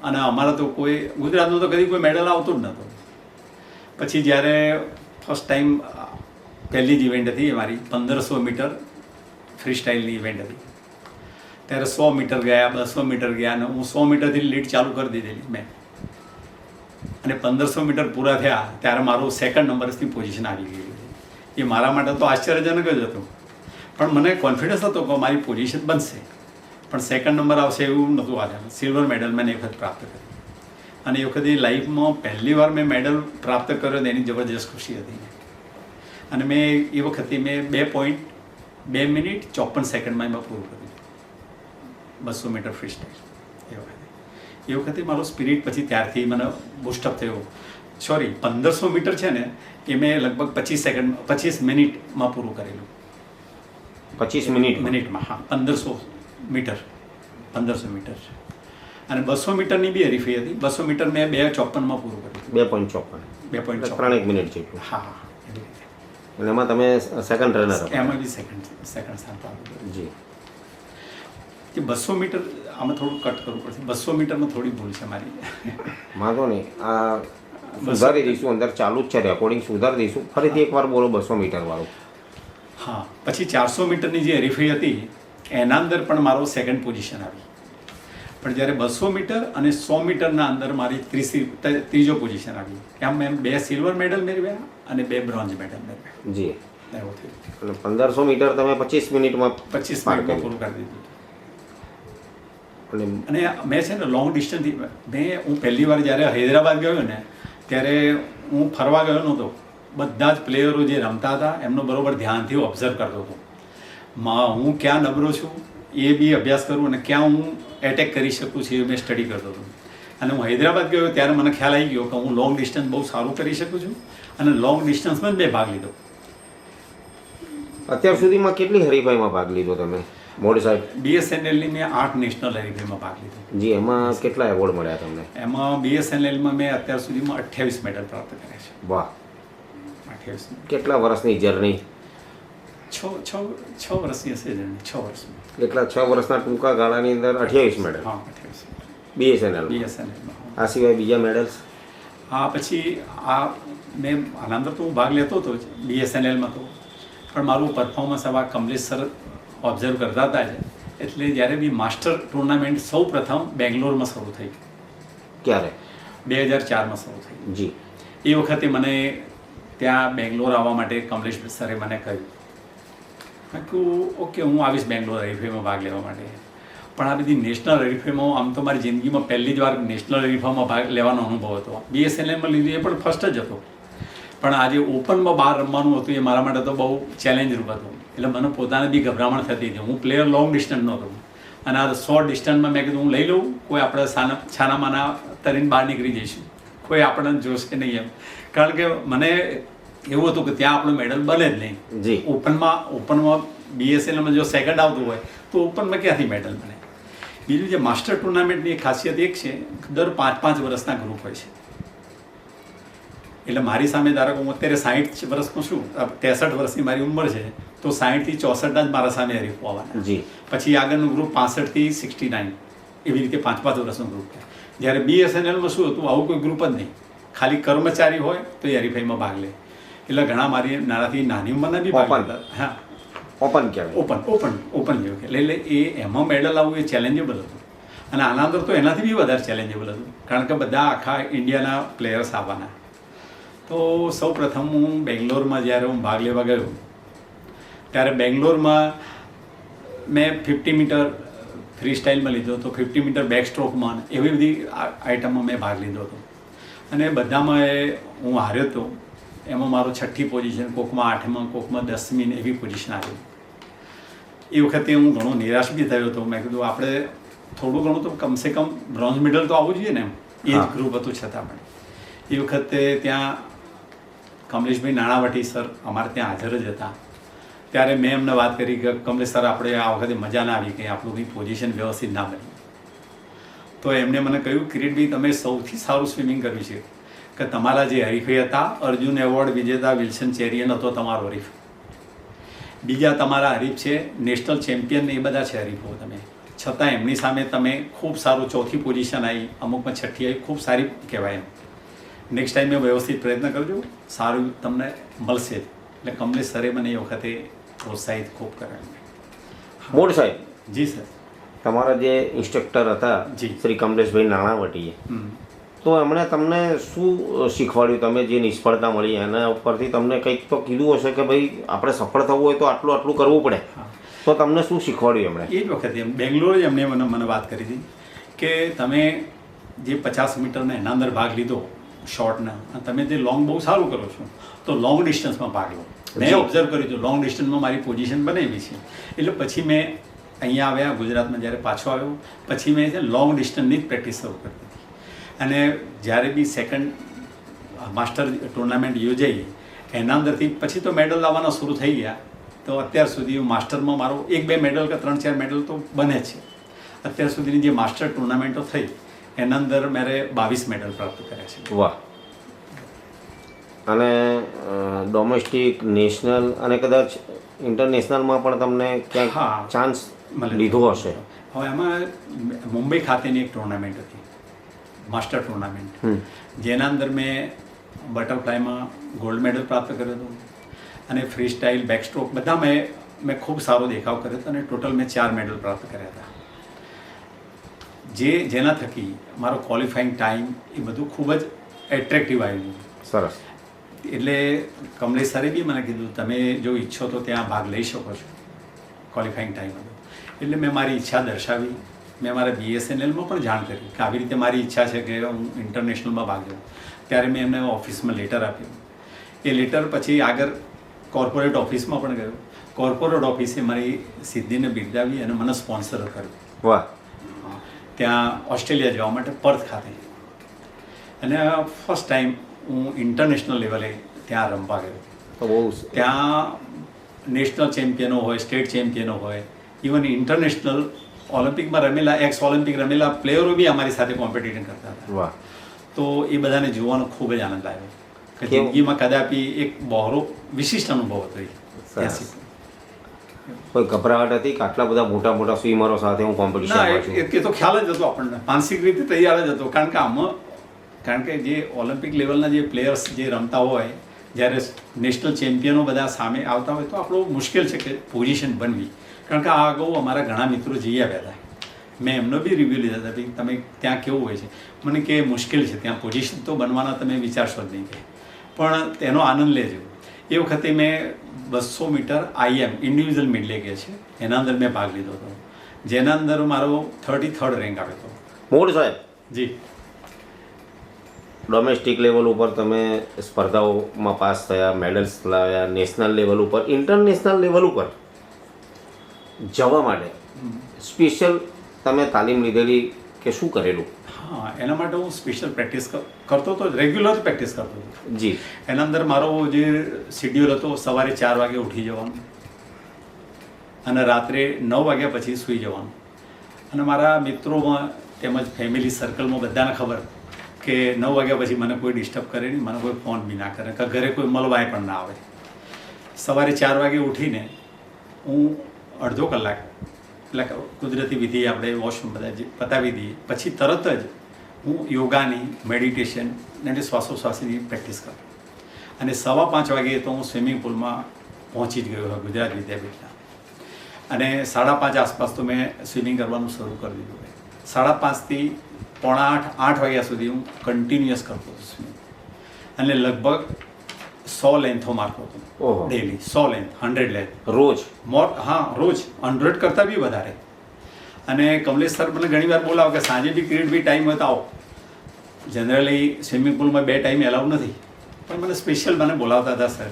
અને અમારા તો કોઈ ગુજરાતનું તો કદી કોઈ મેડલ આવતું જ નહોતું. પછી જ્યારે ફર્સ્ટ ટાઈમ પહેલી જ ઇવેન્ટ હતી અમારી 1500 મીટર ફ્રી સ્ટાઇલની ઇવેન્ટ હતી, ત્યારે 100 મીટર ગયા, 200 મીટર ગયા, અને હું 100 મીટરથી લીડ ચાલુ કરી દીધેલી મેં. અને 1500 મીટર પૂરા થયા ત્યારે મારું સેકન્ડ નંબરની પોઝિશન આવી ગઈ. એ મારા માટે તો આશ્ચર્યજનક જ હતું, પણ મને કોન્ફિડન્સ હતો કે મારી પોઝિશન બનશે, પણ સેકન્ડ નંબર આવશે એવું નહોતું આવ્યા. સિલ્વર મેડલ મેં એ વખત પ્રાપ્ત કરી, અને એ વખતે લાઈફમાં પહેલી વાર મેં મેડલ પ્રાપ્ત કર્યો એની જબરજસ્ત ખુશી હતી. અને મેં એ વખતે મેં 2 મિનિટ 54 સેકન્ડમાં એમાં પૂરું કર્યું 200 મીટર ફ્રી સ્ટાઇલ. એ વખતે મારો સ્પિરિટ પછી ત્યારથી મને બુસ્ટઅપ થયો. 1500 મીટર છે ને એ મેં લગભગ 25 મિનિટમાં પૂરું કરેલું. 25 મિનિટમાં, હા, 1500 મીટર. અને 200 મીટરની બી હરીફાઈ હતી. 200 મીટર મેં 2:54માં પૂરું કર્યું. 2.54 3 મિનિટ જેટલું. હા, અને એમાં તમે સેકન્ડ રનર હતા. એમાં બી સેકન્ડ સ્થાન પામ્યું. જી. કે 200 મીટર આમાં થોડું કટ કરવું પડશે. 200 મીટરમાં થોડી ભૂલ છે મારી. વાંધો નહીં, આ સુધારી દઈશું, અંદર ચાલુ જ છે રેકોર્ડિંગ, સુધારી દઈશું. ફરીથી એકવાર બોલો 200 મીટર વાળું. હા, પછી 400 મીટરની જે હરીફાઈ હતી એના અંદર પણ મારો સેકન્ડ પોઝિશન આવી. પણ જ્યારે 200 મીટર અને 100 મીટરના અંદર મારી ત્રીજો પોઝિશન આવી. એમ મેં 2 સિલ્વર મેડલ મેળવ્યા અને 2 બ્રોન્ઝ મેડલ મેળવ્યા. જી. એવું થયું. અને 1500 મીટર તમે 25 મિનિટમાં 25 મિનિટમાં પૂરું કરી દીધું. અને મેં છે ને લોંગ ડિસ્ટન્સથી હું પહેલી વાર જ્યારે હૈદરાબાદ ગયો ને ત્યારે હું ફરવા ગયો નહોતો. બધા જ પ્લેયરો જે રમતા હતા એમનો બરોબર ધ્યાનથી ઓબ્ઝર્વ કરતો હતો. હું ક્યાં નબળો છું એ બી અભ્યાસ કરું, અને ક્યાં હું એટેક કરી શકું છું એ મેં સ્ટડી કરતો હતો. અને હું હૈદરાબાદ ગયો ત્યારે મને ખ્યાલ આવી ગયો કે હું લોંગ ડિસ્ટન્સ બહુ સારું કરી શકું છું, અને લોંગ ડિસ્ટન્સમાં જ મેં ભાગ લીધો. અત્યાર સુધીમાં કેટલી હરીફાઈમાં ભાગ લીધો તમે મોડ સાહેબ? BSNLની મેં 8 નેશનલ હરીફાઈમાં ભાગ લીધો. જી. એમાં કેટલા એવોર્ડ મળ્યા તમને? એમાં BSNLમાં મેં અત્યાર સુધીમાં 28 મેડલ પ્રાપ્ત કર્યા છે. વાહ. 28. કેટલા વર્ષની જર્ની? 6 વર્ષની હશે જર્ની. 6 વર્ષની. એટલા 6 વર્ષના ટૂંકા ગાળાની અંદર 28 મેડલ. હા, 28. BSNL. આ સિવાય બીજા મેડલ્સ? હા, પછી મેં આના અંદર તો હું ભાગ લેતો હતો જ BSNLમાં તો, પણ મારું પરફોર્મન્સ આવા કમલેશ સર ઓબ્ઝર્વ કરતા હતા જ. એટલે જ્યારે બી માસ્ટર ટુર્નામેન્ટ સૌ પ્રથમ બેંગ્લોરમાં શરૂ થઈ. ક્યારે? 2004માં શરૂ થઈ. જી. એ વખતે મને ત્યાં બેંગ્લોર આવવા માટે કમલેશ સરે મને કહ્યું. મેં કહ્યું ઓકે, હું આવીશ બેંગ્લોર હરીફાઈમાં ભાગ લેવા માટે. પણ આ બધી નેશનલ હરીફાઈમાં આમ તો મારી જિંદગીમાં પહેલી જ વાર નેશનલ હરીફાઈમાં ભાગ લેવાનો અનુભવ હતો. BSNLમાં લીધું એ પણ ફર્સ્ટ જ હતો, પણ આજે ઓપનમાં બહાર રમવાનું હતું એ મારા માટે તો બહુ ચેલેન્જરૂપ હતું. એટલે મને પોતાને બી ગભરામણ થતી હતી. હું પ્લેયર લોંગ ડિસ્ટન્સ નહોતો, અને આ શોર્ટ ડિસ્ટન્સમાં મેં કીધું હું લઈ લઉં, કોઈ આપણે છાનામાના તરીને બહાર નીકળી જઈશું, કોઈ આપણને જોશે નહીં એમ. કારણ કે મને એવું હતું કે ત્યાં આપણો મેડલ બને જ નહીં. જી. ઓપનમાં BSNLમાં જો સેકન્ડ આવતું હોય તો ઓપનમાં ક્યાંથી મેડલ બને. બીજું જે માસ્ટર ટુર્નામેન્ટની ખાસિયત એક છે, દર 5-5 વર્ષના ગ્રુપ હોય છે. એટલે મારી સામે ધારો કે હું અત્યારે 60 વર્ષનો છું, 63 વર્ષની મારી ઉંમર છે, તો 60 થી 64 જ મારા સામે હરીફો આવવાના. જી. પછી આગળનું ગ્રુપ 65 થી 69, એવી રીતે 5-5 વર્ષનું ગ્રુપ છે. જ્યારે BSNLમાં શું હતું, આવું કોઈ ગ્રુપ જ નહીં, ખાલી કર્મચારી હોય તો એ હરીફાઈમાં ભાગ લે. એટલે ઘણા મારાથી નાની ઉંમરના બી ભાગ લેતા. હા, ઓપન કહેવાય. ઓપન જેવું કે એટલે એમાં મેડલ આવવું એ ચેલેન્જેબલ હતું. અને આના અંદર તો એનાથી બી વધારે ચેલેન્જેબલ હતું, કારણ કે બધા આખા ઇન્ડિયાના પ્લેયર્સ આવવાના. તો સૌ પ્રથમ હું બેંગ્લોરમાં જ્યારે હું ભાગ લેવા ગયો, ત્યારે બેંગ્લોરમાં મેં 50 મીટર ફ્રી સ્ટાઇલમાં લીધો હતો, 50 મીટર બેક સ્ટ્રોકમાં, એવી બધી આઇટમમાં મેં ભાગ લીધો હતો. અને બધામાં હું હાર્યો હતો. એમાં મારો 6ઠ્ઠી પોઝિશન, કોકમાં 8માં, કોકમાં 10મી ને એવી પોઝિશન આવી. એ વખતે હું ઘણો નિરાશ બી થયો હતો. મેં કીધું આપણે થોડું ઘણું તો કમસે કમ બ્રોન્ઝ મેડલ તો આવવું જોઈએ ને, એ જ ગ્રુપ હતું છતાં પણ. એ વખતે ત્યાં કમલેશભાઈ નાણાવટી સર અમારે ત્યાં હાજર જ હતા. ત્યારે મેં એમને વાત કરી કે કમલેશ સર, આપણે આ વખતે મજા ના આવી કે આપણું કંઈ પોઝિશન વ્યવસ્થિત ના બની. તો એમણે મને કહ્યું, કિરીટભાઈ તમે સૌથી સારું સ્વિમિંગ કર્યું છે, કે તમારા જે હરીફાઈ હતા, અર્જુન એવોર્ડ વિજેતા વિલ્સન ચેરિયન હતો તમારો હરીફ, બીજા તમારા હરીફ છે નેશનલ ચેમ્પિયન, એ બધા છે હરીફો તમે, છતાં એમની સામે તમે ખૂબ સારું 4થી પોઝિશન આવી, અમુકમાં 6ઠ્ઠી આવી, ખૂબ સારી કહેવાય એમ. નેક્સ્ટ ટાઈમે વ્યવસ્થિત પ્રયત્ન કરજો, સારું તમને મળશે. એટલે કમલેશ સરે મને એ વખતે પ્રોત્સાહિત ખૂબ કર્યા. મોડ સાહેબ. જી સર. તમારા જે ઇન્સ્ટ્રક્ટર હતા જી. શ્રી કમલેશભાઈ નાણાવટીએ, તો એમણે તમને શું શીખવાડ્યું? તમે જે નિષ્ફળતા મળી એના ઉપરથી તમને કંઈક તો કીધું હશે કે ભાઈ આપણે સફળ થવું હોય તો આટલું કરવું પડે. તો તમને શું શીખવાડ્યું એમણે? એ જ વખતે બેંગ્લોર જ એમણે મને વાત કરી હતી કે તમે જે 50 મીટરના એના અંદર ભાગ લીધો શોર્ટના, તમે જે લોંગ બહુ સારું કરો છો, તો લોંગ ડિસ્ટન્સમાં ભાગ લો. મેં ઓબ્ઝર્વ કર્યું હતું લોંગ ડિસ્ટન્સમાં મારી પોઝિશન બનાવી છે. એટલે પછી મેં અહીંયા આવ્યા ગુજરાતમાં, જ્યારે પાછો આવ્યો પછી મેં લોંગ ડિસ્ટન્સની જ પ્રેક્ટિસ શરૂ કરી હતી. અને જ્યારે બી સેકન્ડ માસ્ટર ટુર્નામેન્ટ યોજાઈ એના અંદરથી પછી તો મેડલ લાવવાના શરૂ થઈ ગયા. તો અત્યાર સુધી માસ્ટરમાં મારો 1-2 મેડલ કે 3-4 મેડલ તો બને છે. અત્યાર સુધીની જે માસ્ટર ટુર્નામેન્ટો થઈ એના અંદર મેરે 22 મેડલ પ્રાપ્ત કર્યા છે. વાહ. અને ડોમેસ્ટિક, નેશનલ અને કદાચ ઇન્ટરનેશનલમાં પણ તમને ક્યાંક ચાન્સ લીધો હશે? હવે એમાં મુંબઈ ખાતેની એક ટુર્નામેન્ટ હતી, માસ્ટર ટુર્નામેન્ટ, જેના અંદર મેં બટરફ્લાયમાં ગોલ્ડ મેડલ પ્રાપ્ત કર્યો હતો. અને ફ્રી સ્ટાઇલ, બેક સ્ટ્રોક બધામાં મેં ખૂબ સારો દેખાવ કર્યો હતો. અને ટોટલ મેં 4 મેડલ પ્રાપ્ત કર્યા હતા, જેના થકી મારો ક્વોલિફાઈંગ ટાઈમ એ બધું ખૂબ જ એટ્રેક્ટિવ આવ્યું. સરસ. એટલે કમલેશ સરે બી મને કીધું તમે જો ઈચ્છો તો ત્યાં ભાગ લઈ શકો છો ક્વોલિફાઈંગ ટાઈમ હતો. એટલે મેં મારી ઈચ્છા દર્શાવી. મેં મારા BSNLમાં પણ જાણ કરી કે આવી રીતે મારી ઈચ્છા છે કે હું ઇન્ટરનેશનલમાં ભાગ લઉં. ત્યારે મેં એમને ઓફિસમાં લેટર આપ્યું. એ લેટર પછી આગળ કોર્પોરેટ ઓફિસમાં પણ ગયો. કોર્પોરેટ ઓફિસે મારી સિદ્ધિને બિરદાવી અને મને સ્પોન્સર કર્યું. વાહ. ત્યાં ઓસ્ટ્રેલિયા જવા માટે પર્થ ખાતે. અને ફર્સ્ટ ટાઈમ હું ઇન્ટરનેશનલ લેવલે ત્યાં રમવા ગયો. તો બહુ ત્યાં નેશનલ ચેમ્પિયનો હોય, સ્ટેટ ચેમ્પિયનો હોય, ઇવન ઇન્ટરનેશનલ ઓલિમ્પિકમાં રમેલા, એક્સ ઓલિમ્પિક રમેલા પ્લેયરો બી અમારી સાથે કોમ્પિટિશન કરતા હતા. વાહ. તો એ બધાને જોવાનો ખૂબ જ આનંદ આવ્યો કે જિંદગીમાં કદાપી એક બહોળો વિશિષ્ટ અનુભવ હતો એ. કોઈ ગભરાટ હતી કે આટલા બધા મોટા મોટા સ્વિમરો સાથે હું કોમ્પિટિશનમાં છું? એ તો ખ્યાલ જ હતો આપણને, માનસિક રીતે તૈયાર જ હતો. કારણ કે જે ઓલિમ્પિક લેવલના જે પ્લેયર્સ જે રમતા હોય, જ્યારે નેશનલ ચેમ્પિયનો બધા સામે આવતા હોય તો આપણું મુશ્કેલ છે કે પોઝિશન બનવી. કારણ કે આ અગાઉ અમારા ઘણા મિત્રો જઈ આવ્યા હતા, મેં એમનો બી રિવ્યૂ લીધા હતા ભાઈ તમે ત્યાં કેવું હોય છે. મને કે મુશ્કેલ છે ત્યાં પોઝિશન તો બનવાના તમે વિચારશો જ નહીં, કે પણ તેનો આનંદ લેજો. એ વખતે મેં 200 મીટર IM ઇન્ડિવિજ્યુઅલ મિડલે કે છે એના અંદર મેં ભાગ લીધો હતો, જેના અંદર મારો 33rd રેન્ક આવ્યો હતો. મોડ સાહેબ. જી. ડોમેસ્ટિક લેવલ ઉપર તમે સ્પર્ધાઓમાં પાસ થયા, મેડલ્સ લાવ્યા, નેશનલ લેવલ ઉપર, ઇન્ટરનેશનલ લેવલ ઉપર જવા માટે સ્પેશિયલ તમે તાલીમ લીધેલી કે શું કરેલું? હા, એના માટે હું સ્પેશિયલ પ્રેક્ટિસ કરતો હતો, રેગ્યુલર પ્રેક્ટિસ કરતો હતો. જી. એના અંદર મારો જે શેડ્યુલ હતો, સવારે 4 વાગે ઉઠી જવાનું અને રાત્રે 9 વાગ્યા પછી સૂઈ જવાનું. અને મારા મિત્રોમાં તેમજ ફેમિલી સર્કલમાં બધાને ખબર કે 9 વાગ્યા પછી મને કોઈ ડિસ્ટર્બ કરે નહીં, મને કોઈ ફોન બી ના કરે, કે ઘરે કોઈ મળવાય પણ ના આવે. સવારે 4 વાગે ઉઠીને હું અડધો કલાક એટલે કુદરતી વિધિ આપણે વોશરૂમ બધા જે પતાવી દઈએ પછી તરત જ હું યોગાની, મેડિટેશન અને શ્વાસોશ્વાસની પ્રેક્ટિસ કરું. અને 5:15 વાગે તો હું સ્વિમિંગ પુલમાં પહોંચી જ ગયો હોય ગુજરાત વિદ્યાપીઠના. અને 5:30 આસપાસ તો મેં સ્વિમિંગ કરવાનું શરૂ કરી દીધું હોય. 5:30 થી 7:45-8 વાગ્યા સુધી હું કન્ટિન્યુઅસ કરતો હતો સ્વિમિંગ. અને લગભગ 100 લેન્થો મારતો હતો ડેલી. 100 લેન્થ, 100 લેન્થ રોજ? હા, રોજ 100 કરતાં બી વધારે. અને કમલેશ સર મને ઘણી વાર બોલાવો કે સાંજે બી પીરિયડ બી ટાઈમ હોય તો આવો. જનરલી સ્વિમિંગ પુલમાં 2 ટાઈમ એલાઉ નથી, પણ મને સ્પેશિયલ મને બોલાવતા હતા સર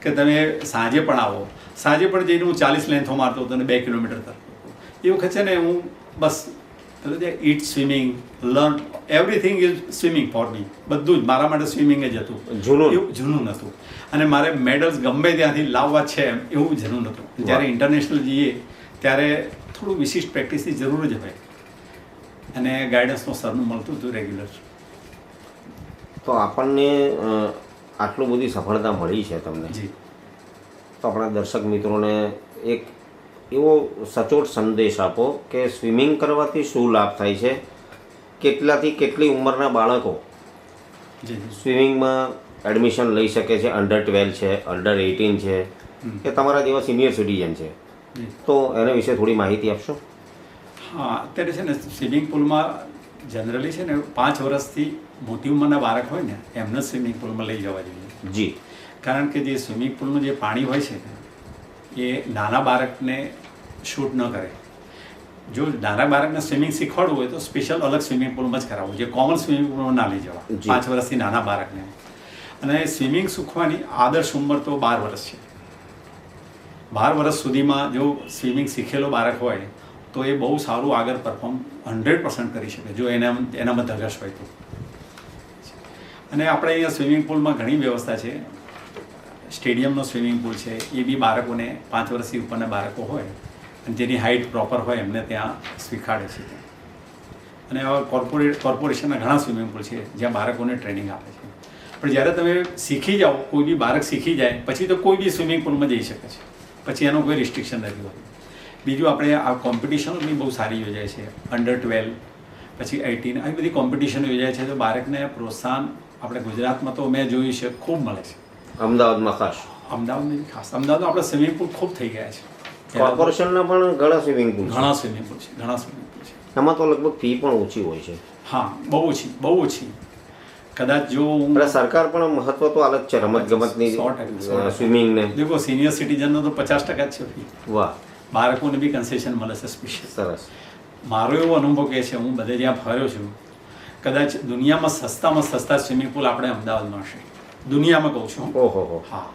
કે તમે સાંજે પણ આવો. સાંજે પણ જઈને હું 40 લેન્થો મારતો હતો અને 2 કિલોમીટર તરતો હતો. એ વખત છે ને હું બસ eat swimming, learn everything is swimming for me. બધું જ મારા માટે સ્વિમિંગ જ હતું. એવું જૂનું નહોતું. અને મારે મેડલ્સ ગમે ત્યાંથી લાવવા છે એવું જૂનું નહોતું. જ્યારે ઇન્ટરનેશનલ જઈએ ત્યારે થોડું વિશિષ્ટ પ્રેક્ટિસની જરૂર જ હોય અને ગાઈડન્સનો સરનું મળતું હતું રેગ્યુલર. તો આપણને આટલું બધી સફળતા મળી છે તમને, જી, તો આપણા દર્શક મિત્રોને એક એવો સચોટ સંદેશ આપો કે સ્વિમિંગ કરવાથી શું લાભ થાય છે, કેટલાથી કેટલી ઉંમરના બાળકો સ્વિમિંગમાં એડમિશન લઈ શકે છે, અંડર 12 છે, અંડર 18 છે, કે તમારા જેવા સિનિયર સિટીઝન છે, તો એના વિશે થોડી માહિતી આપશો? હા, અત્યારે છે ને સ્વિમિંગ પુલમાં જનરલી છે ને 5 વર્ષથી મોટી ઉંમરના બાળક હોય ને એમને સ્વિમિંગ પુલમાં લઈ જવા જોઈએ. જી. કારણ કે જે સ્વિમિંગ પુલનું જે પાણી હોય છે એ નાના બાળકને શૂટ ન કરે. જો નાના બાળકને સ્વિમિંગ શીખવાડવું હોય તો સ્પેશિયલ અલગ સ્વિમિંગ પુલમાં જ કરાવવું, જે કોમન સ્વિમિંગ પુલમાં ના લઈ જવા 5 વર્ષથી નાના બાળકને. અને સ્વિમિંગ શીખવાની આદર્શ ઉંમર તો 12 વર્ષ છે. 12 વર્ષ સુધીમાં જો સ્વિમિંગ શીખેલો બાળક હોય તો એ બહુ સારું આગળ પરફોર્મ 100% કરી શકે જો એનામાં ધગશ હોય તો. અને આપણે અહીંયા સ્વિમિંગ પુલમાં ઘણી વ્યવસ્થા છે. સ્ટેડિયમનો સ્વિમિંગ પુલ છે, એ બી બાળકોને 5 વર્ષથી ઉપરના બાળકો હોય અને જેની હાઇટ પ્રોપર હોય એમને ત્યાં શીખવાડે છે. અને આવા કોર્પોરેશનના ઘણા સ્વિમિંગ પુલ છે જ્યાં બાળકોને ટ્રેનિંગ આપે છે. પણ જ્યારે તમે શીખી જાઓ, કોઈ બી બાળક શીખી જાય પછી તો કોઈ બી સ્વિમિંગ પુલમાં જઈ શકે છે, પછી એનો કોઈ રિસ્ટ્રિક્શન નથી હોતું. બીજું આપણે આ કોમ્પિટિશનો બી બહુ સારી યોજાય છે. અંડર 12 પછી 18 આવી બધી કોમ્પિટિશનો યોજાય છે. તો બાળકને પ્રોત્સાહન આપણે ગુજરાતમાં તો મેં જોયું છે ખૂબ મળે છે. અમદાવાદમાં ખાસ? અમદાવાદમાં બી ખાસ. અમદાવાદમાં આપણે સ્વિમિંગ પુલ ખૂબ થઈ ગયા છે. કોર્પોરેશનના પણ ઘણા સ્વિમિંગ પુલ છે. ઘણા સ્વિમિંગ પુલ છે. એમાં તો લગભગ ફી પણ ઓછી હોય છે. હા, બહુ ઓછી. કદાચ જો સરકાર પણ મહત્વ તો અલગ છે રમતગમતની, સ્વિમિંગને. દેખો સિનિયર સિટીઝનનો તો 50% જ છે ફી. વાહ. બાળકોને બી કન્સેશન મળે છે સ્પેશિયલ. સરસ. મારો એવો અનુભવ કહે છે, હું બધે જ્યાં ફર્યો છું, કદાચ દુનિયામાં સસ્તામાં સસ્તા સ્વિમિંગ પુલ આપણે અમદાવાદમાં હશે. દુનિયામાં કહું છું. ઓહો. હા,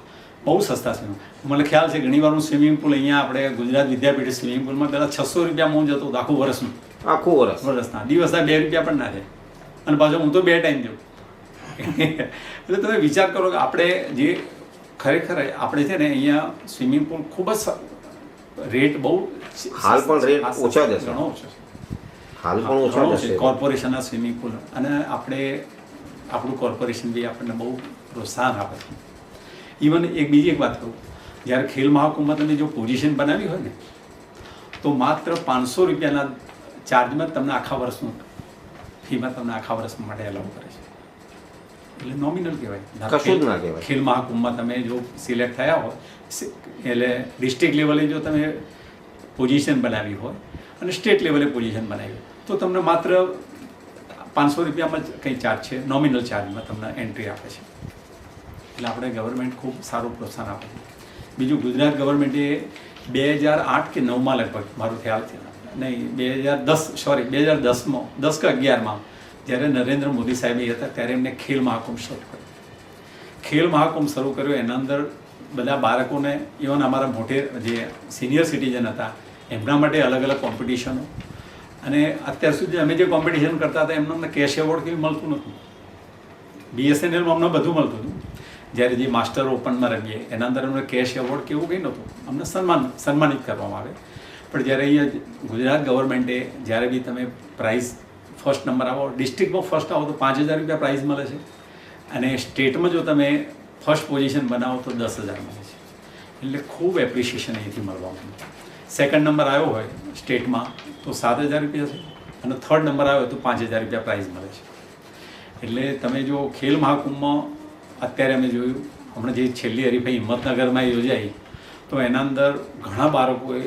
બહુ સસ્તા છે. મને ખ્યાલ છે ઘણી વાર હું સ્વિમિંગ પુલ અહીંયા આપણે ગુજરાત વિદ્યાપીઠ સ્વિમિંગ પુલમાં પહેલાં 600 રૂપિયામાં હું જતો હતો આખું વર્ષના. દિવસના 2 રૂપિયા પણ ના થાય. અને પાછું હું તો 2 ટાઈમ જાઉં. એટલે તમે વિચાર કરો કે આપણે જે ખરેખર આપણે છે ને અહીંયા સ્વિમિંગ પુલ ખૂબ જ રેટ બહુ હાલ પણ રેટ ઓછા છે. ઘણો ઓછો છે. હાલ પણ ઓછા છે કોર્પોરેશનના સ્વિમિંગ પુલ. અને આપણું કોર્પોરેશન બી આપણને બહુ પ્રોત્સાહન આપે છે. ઇવન બીજી એક વાત કહું, જ્યારે ખેલ મહાકુંભમાં તમે જો પોઝિશન બનાવી હોય ને તો માત્ર 500 રૂપિયાના ચાર્જમાં તમને આખા વર્ષનું ફીમાં તમને આખા વર્ષ માટે એલાઉ કરે છે. એટલે નોમિનલ કહેવાય. કશું જ ના કહેવાય. ખેલ મહાકુંભમાં તમે જો સિલેક્ટ થયા હોય એટલે ડિસ્ટ્રિક્ટ લેવલે જો તમે પોઝિશન બનાવી હોય અને સ્ટેટ લેવલે પોઝિશન બનાવી તો તમને માત્ર 500 રૂપિયામાં જ કંઈ ચાર્જ છે, નોમિનલ ચાર્જમાં તમને એન્ટ્રી આપે છે. એટલે આપણે ગવર્મેન્ટ ખૂબ સારું પ્રોત્સાહન આપે છે. બીજું ગુજરાત ગવર્મેન્ટે 2008 કે 9માં લગભગ મારું ખ્યાલ છે, નહીં 2010 કે 11માં જ્યારે નરેન્દ્ર મોદી સાહેબ હતા ત્યારે એમને ખેલ મહાકુંભ શરૂ કર્યો. ખેલ મહાકુંભ શરૂ કર્યો એના અંદર બધા બાળકોને, ઇવન અમારા મોટે જે સિનિયર સિટીઝન હતા એમના માટે અલગ અલગ કોમ્પિટિશનો. અને અત્યાર સુધી અમે જે કોમ્પિટિશન કરતા હતા એમને કેશ એવોર્ડ કેવું મળતું નહોતું. BSNLમાં અમને બધું મળતું હતું. જ્યારે જે માસ્ટર ઓપનમાં રમીએ એના અંદર અમને કેશ એવોર્ડ કેવું કંઈ નહોતું. અમને સન્માનિત કરવામાં આવે. પણ જ્યારે અહીંયા ગુજરાત ગવર્મેન્ટે જ્યારે બી તમે પ્રાઇઝ ફર્સ્ટ નંબર આવો, ડિસ્ટ્રિક્ટમાં ફર્સ્ટ આવો તો 5,000 રૂપિયા પ્રાઇઝ મળે છે, અને સ્ટેટમાં જો તમે ફર્સ્ટ પોઝિશન બનાવો તો 10,000 મળે છે. એટલે ખૂબ એપ્રિશિએશન અહીંથી મળવાનું. સેકન્ડ નંબર આવ્યો હોય સ્ટેટમાં તો 7,000 રૂપિયા છે, અને થર્ડ નંબર આવ્યો તો 5,000 રૂપિયા પ્રાઇઝ મળે છે. એટલે તમે જો ખેલ મહાકુંભમાં અત્યારે અમે જોયું, હમણાં જે છેલ્લી હરીફાઈ હિંમતનગરમાં યોજાઈ તો એના અંદર ઘણા બાળકોએ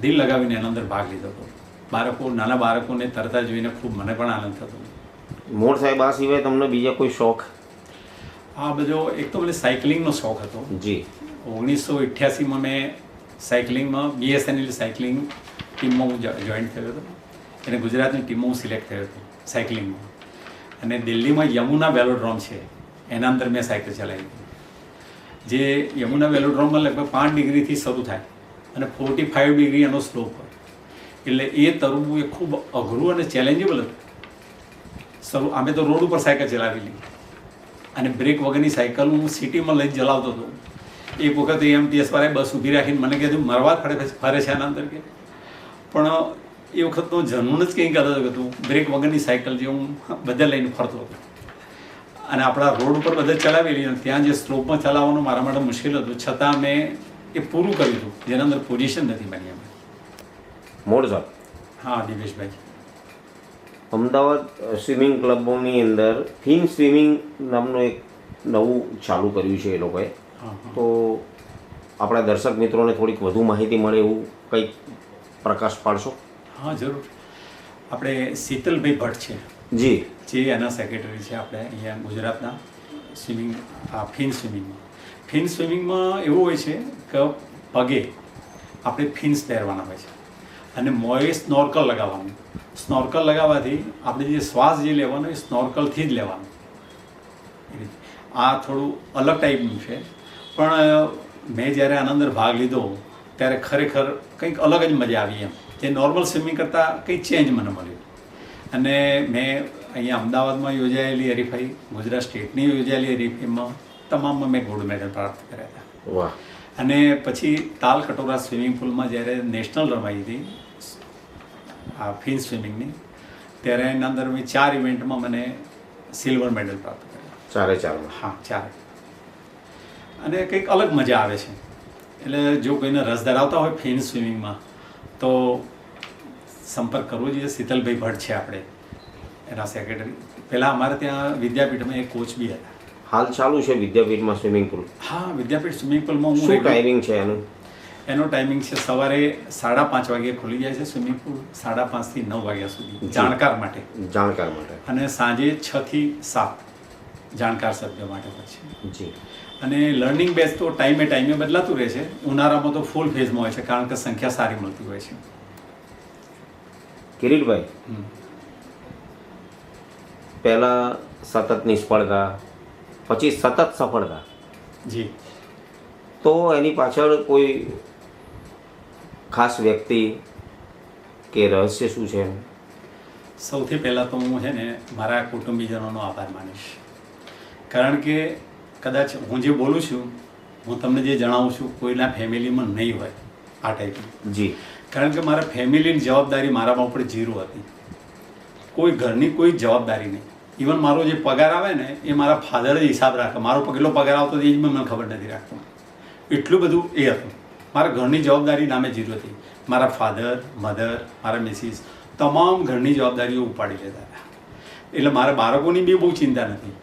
દિલ લગાવીને એના અંદર ભાગ લીધો હતો. નાના બાળકોને તરતા જોઈને ખૂબ મને પણ આનંદ થતો. મોર સાહેબ, આ સિવાય તમને બીજા કોઈ શોખ? આ બધો એક તો મને સાયકલિંગનો શોખ હતો. જી. 1988માં મેં સાયકલિંગમાં BSNL સાયકલિંગ ટીમમાં હું જોઈન થયો હતો, અને ગુજરાતની ટીમમાં હું સિલેક્ટ થયો હતો સાયકલિંગમાં. અને દિલ્હીમાં યમુના વેલોડ્રોમ છે, એના અંદર મેં સાયકલ ચલાવી હતી. જે યમુના વેલોડ્રોમમાં લગભગ 5 ડિગ્રીથી શરૂ થાય અને 45 ડિગ્રી એનો સ્લોપ હોય, એટલે એ તરવું એ ખૂબ અઘરું અને ચેલેન્જેબલ હતું. અમે તો રોડ ઉપર સાયકલ ચલાવેલી, અને બ્રેક વગરની સાયકલ હું સિટીમાં લઈને ચલાવતો હતો. એક વખત AMTS વાળાએ બસ ઊભી રાખીને મને કીધું મરવા ફરે છે આના અંદર કે, પણ એ વખત તો જનૂન જ કંઈક અલગ હતું. બ્રેક વગરની સાયકલ જે હું બધા લઈને ફરતો હતો, અને આપણા રોડ ઉપર બધા ચલાવેલી, અને ત્યાં જે સ્લોપમાં ચલાવવાનું મારા માટે મુશ્કેલ હતું, છતાં મેં એ પૂરું કર્યું હતું, જેના અંદર પોઝિશન નથી બની અમે. મોડ સાહેબ. હા દિવેશભાઈ. અમદાવાદ સ્વિમિંગ ક્લબોની અંદર ફિન સ્વિમિંગ નામનું એક નવું ચાલુ કર્યું છે એ લોકોએ, તો આપણા દર્શક મિત્રોને થોડીક વધુ માહિતી મળે એવું કંઈક પ્રકાશ પાડશો? હા જરૂર. આપણે શીતલભાઈ ભટ્ટ છે જી, જે એના સેક્રેટરી છે આપણે અહીંયા ગુજરાતના સ્વિમિંગ, ફિન સ્વિમિંગમાં. ફિન સ્વિમિંગમાં એવું હોય છે કે પગે આપણે ફિન્સ પહેરવાના હોય છે, અને મોએ સ્નોર્કલ લગાવવાનું. સ્નોર્કલ લગાવવાથી આપણે જે શ્વાસ જે લેવાનો એ સ્નોર્કલથી જ લેવાનો. આ થોડું અલગ ટાઈપનું છે, પણ મેં જ્યારે આના અંદર ભાગ લીધો ત્યારે ખરેખર કંઈક અલગ જ મજા આવી એમ. જે નોર્મલ સ્વિમિંગ કરતાં કંઈક ચેન્જ મને મળ્યું. અને મેં અહીંયા અમદાવાદમાં યોજાયેલી હરીફાઈ, ગુજરાત સ્ટેટની યોજાયેલી હરીફાઈમાં તમામમાં મેં ગોલ્ડ મેડલ પ્રાપ્ત કર્યા હતા. વાહ. અને પછી તાલ કટોરા સ્વિમિંગ પુલમાં જ્યારે નેશનલ રમાઈ હતી આ ફિન સ્વિમિંગની, ત્યારે એના અંદર મેં 4 ઇવેન્ટમાં મને સિલ્વર મેડલ પ્રાપ્ત કર્યા. 4 હા 4. અને કંઈક અલગ મજા આવે છે. એટલે જો કોઈને રસ ધરાવતા હોય ફિન સ્વિમિંગમાં તો સંપર્ક કરવો જોઈએ. શીતલભાઈ ભટ્ટ છે આપણે એના સેક્રેટરી. પહેલાં અમારે ત્યાં વિદ્યાપીઠમાં એક કોચ બી હતા. હાલ ચાલુ છે વિદ્યાપીઠમાં સ્વિમિંગ પુલ? હા, વિદ્યાપીઠ સ્વિમિંગ પુલમાં હું. શું ટાઈમિંગ છે એનું? એનો ટાઈમિંગ છે સવારે 5:30 વાગે ખુલી જાય છે સ્વિમિંગ પુલ, 5:30 થી 9 વાગ્યા સુધી જાણકાર માટે. અને સાંજે 6 થી 7 જાણકાર સભ્યો માટે હોય છે. જી. અને લર્નિંગ બેચ તો ટાઈમે બદલાતું રહે છે. ઉનાળામાં તો ફૂલ ફેઝમાં હોય છે, કારણ કે સંખ્યા સારી મળતી હોય છે. કિરીટભાઈ, પહેલા સતત નિષ્ફળતા, પછી સતત સફળતા. જી. તો એની પાછળ કોઈ ખાસ વ્યક્તિ કે રહસ્ય શું છે? સૌથી પહેલાં તો હું છે ને મારા કુટુંબીજનોનો આભાર માનીશ. કારણ કે કદાચ હું જે બોલું છું, હું તમને જે જણાવું છું, કોઈના ફેમિલીમાં નહીં હોય આ ટાઈપનું. જી. કારણ કે મારા ફેમિલીની જવાબદારી મારામાં ઉપર 0 હતી. કોઈ ઘરની કોઈ જવાબદારી નહીં. ઇવન મારો જે પગાર આવે ને એ મારા ફાધર જ હિસાબ રાખે. મારો કેટલો પગાર આવતો એ જ મને ખબર નથી રાખતો. એટલું બધું એ હતું. મારા ઘરની જવાબદારી નામે 0 હતી. મારા ફાધર, મધર, મારા મિસિસ તમામ ઘરની જવાબદારીઓ ઉપાડી લેતા હતા. એટલે મારા બાળકોની બી બહુ ચિંતા નથી.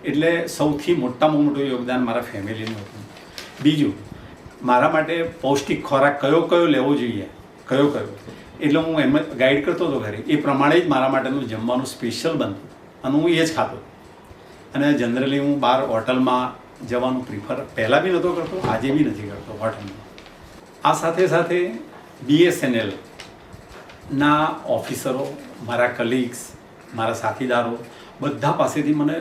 એટલે સૌથી મોટામાં મોટું યોગદાન મારા ફેમિલીનું હતું. બીજું, મારા માટે પૌષ્ટિક ખોરાક કયો લેવો જોઈએ, કયો એટલે હું એમ ગાઈડ કરતો હતો ઘરે. એ પ્રમાણે જ મારા માટેનું જમવાનું સ્પેશિયલ બનતું, અને હું એ જ ખાતો. અને જનરલી હું બહાર હોટલમાં જવાનું પ્રિફર પહેલાં બી નહોતો કરતો, આજે બી નથી કરતો હોટલમાં. આ સાથે BSNL ના ઓફિસરો, મારા કલીગ્સ, મારા સાથીદારો બધા પાસેથી મને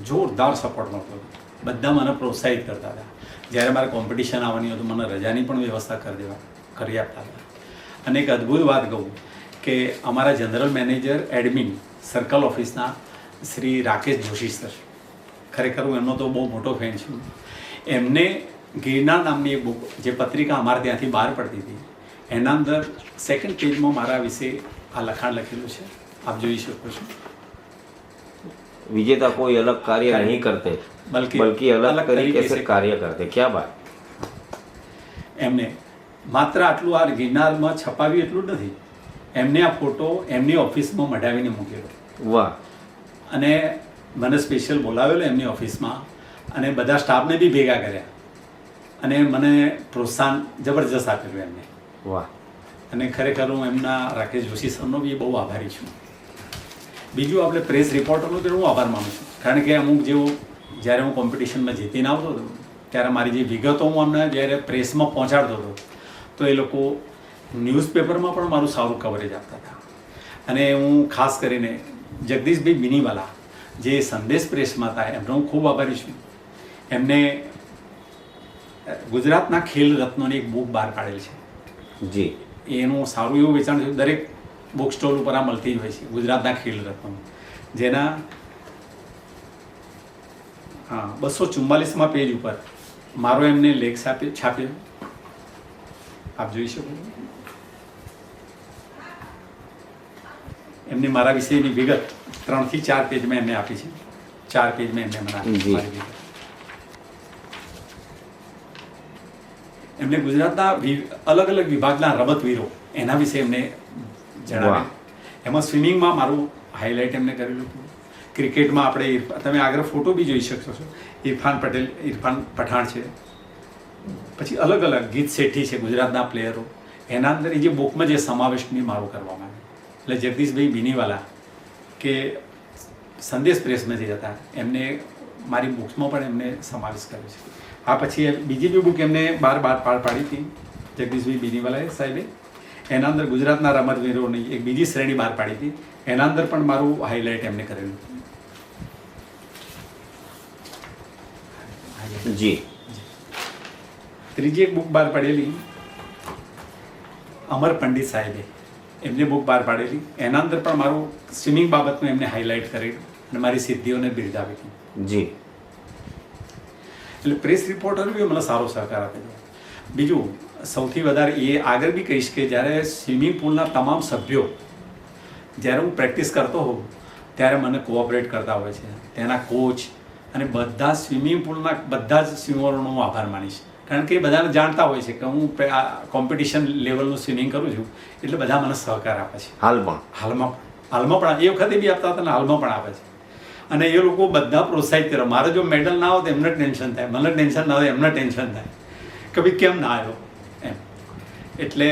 જોરદાર સપોર્ટ મળતો હતો. બધા મને પ્રોત્સાહિત કરતા હતા. જ્યારે મારે કોમ્પિટિશન આવવાની હતું મને રજાની પણ વ્યવસ્થા કરી આપતા હતા. અને એક અદ્ભુત વાત કહું કે અમારા જનરલ મેનેજર એડમિન સર્કલ ઓફિસના શ્રી રાકેશ જોશી સર, ખરેખર હું એમનો તો બહુ મોટો ફેન છું. એમને ગિરનાર નામની એક બુક, જે પત્રિકા અમારે ત્યાંથી બહાર પડતી હતી, એના અંદર 2nd પેજમાં મારા વિશે આ લખાણ લખેલું છે. આપ જોઈ શકો છો. विजेता कोई अलग कार्य नहीं करते बल्कि अलग तरीके से कार्य करते. क्या बात. એમને માત્ર આટલું આ ગિરનારમાં છપાવ્યું એટલું જ નથી, એમને આ ફોટો એમની ઓફિસમાં મઢાવીને મૂકેલો. વાહ. અને મને સ્પેશિયલ બોલાવેલો એમની ઓફિસમાં અને બધા સ્ટાફને બી ભેગા કર્યા અને મને પ્રોત્સાહન જબરજસ્ત આપેલું એમને. વાહ. અને ખરેખર હું એમના રાકેશ જોશી સરનો બી બહુ આભારી છું. બીજું આપણે પ્રેસ રિપોર્ટરનો તો હું આભાર માનું છું, કારણ કે અમુક જેવું જ્યારે હું કોમ્પિટિશનમાં જીતીને આવતો હતો ત્યારે મારી જે વિગતો હું અમને જ્યારે પ્રેસમાં પહોંચાડતો હતો તો એ લોકો ન્યૂઝપેપરમાં પણ મારું સારું કવરેજ આપતા હતા. અને હું ખાસ કરીને જગદીશભાઈ બિનીવાલા જે સંદેશ પ્રેસમાં હતા એમનો હું ખૂબ આભારી છું. એમને ગુજરાતના ખેલ રત્નોની એક બુક બહાર પાડેલ છે. જી. એનું સારું એવું વેચાણ છે. દરેક બુક સ્ટોલ ઉપર આ મળતી જ હોય છે ગુજરાતના ખેલ રત્નો, જેના 244માં પેજ ઉપર મારો એમને લેખ છાપ્યો. આપ જોઈ શકો. એમને મારા વિશેની વિગત 3 થી 4 પેજમાં એમને આપી છે. 4 પેજમાં એમને મને મારી વિગત. એમને ગુજરાતના અલગ અલગ વિભાગના રમતવીરો એના વિશે એમને જણાવ્યું. એમાં સ્વિમિંગમાં મારું હાઇલાઇટ એમને કરેલું હતું. ક્રિકેટમાં આપણે તમે આગળ ફોટો બી જોઈ શકશો છો. ઇરફાન પઠાણ છે, પછી અલગ અલગ ગીત શેઠી છે ગુજરાતના પ્લેયરો. એના અંદર એ જે બુકમાં જે સમાવેશની મારું કરવામાં આવે એટલે જગદીશભાઈ બિનીવાલા કે સંદેશ પ્રેસમાં જે હતા એમને મારી બુક્સમાં પણ એમને સમાવેશ કર્યો છે. આ પછી બીજી બી બુક એમને બાર પાડી હતી જગદીશભાઈ બિનીવાલાએ સાહેબે. એના અંદર ગુજરાતના રમતવીરોની એક બીજી શ્રેણી બહાર પાડી હતી. એના અંદર પણ મારું હાઇલાઇટ એમને કરેલું. જી. ત્રીજી એક બુક બહાર પાડેલી અમર પંડિત સાહેબે એમને બુક બહાર પાડેલી. એના અંદર પણ મારું સ્વિમિંગ બાબતનું એમને હાઇલાઇટ કરેલું અને મારી સિદ્ધિઓને બિરદાવી હતી. જી. એટલે પ્રેસ રિપોર્ટર બી મને સારો સહકાર આપેલો. બીજું સૌથી વધારે એ આગળ બી કહીશ કે જ્યારે સ્વિમિંગ પુલના તમામ સભ્યો જ્યારે હું પ્રેક્ટિસ કરતો હોઉં ત્યારે મને કોઓપરેટ કરતા હોય છે. તેના કોચ અને બધા સ્વિમિંગ પુલના બધા જ સ્વિમરોનો હું આભાર માનીશ, કારણ કે એ બધાને જાણતા હોય છે કે હું આ કોમ્પિટિશન લેવલનું સ્વિમિંગ કરું છું એટલે બધા મને સહકાર આપે છે. હાલમાં પણ એ વખતે બી આપતા હતા અને હાલમાં પણ આપે છે. અને એ લોકો બધા પ્રોત્સાહિત કરે. મારે જો મેડલ ના આવે તો એમને ટેન્શન થાય, મને ટેન્શન ના આવે એમને ટેન્શન થાય કે ભાઈ કેમ ના આવ્યો એમ. એટલે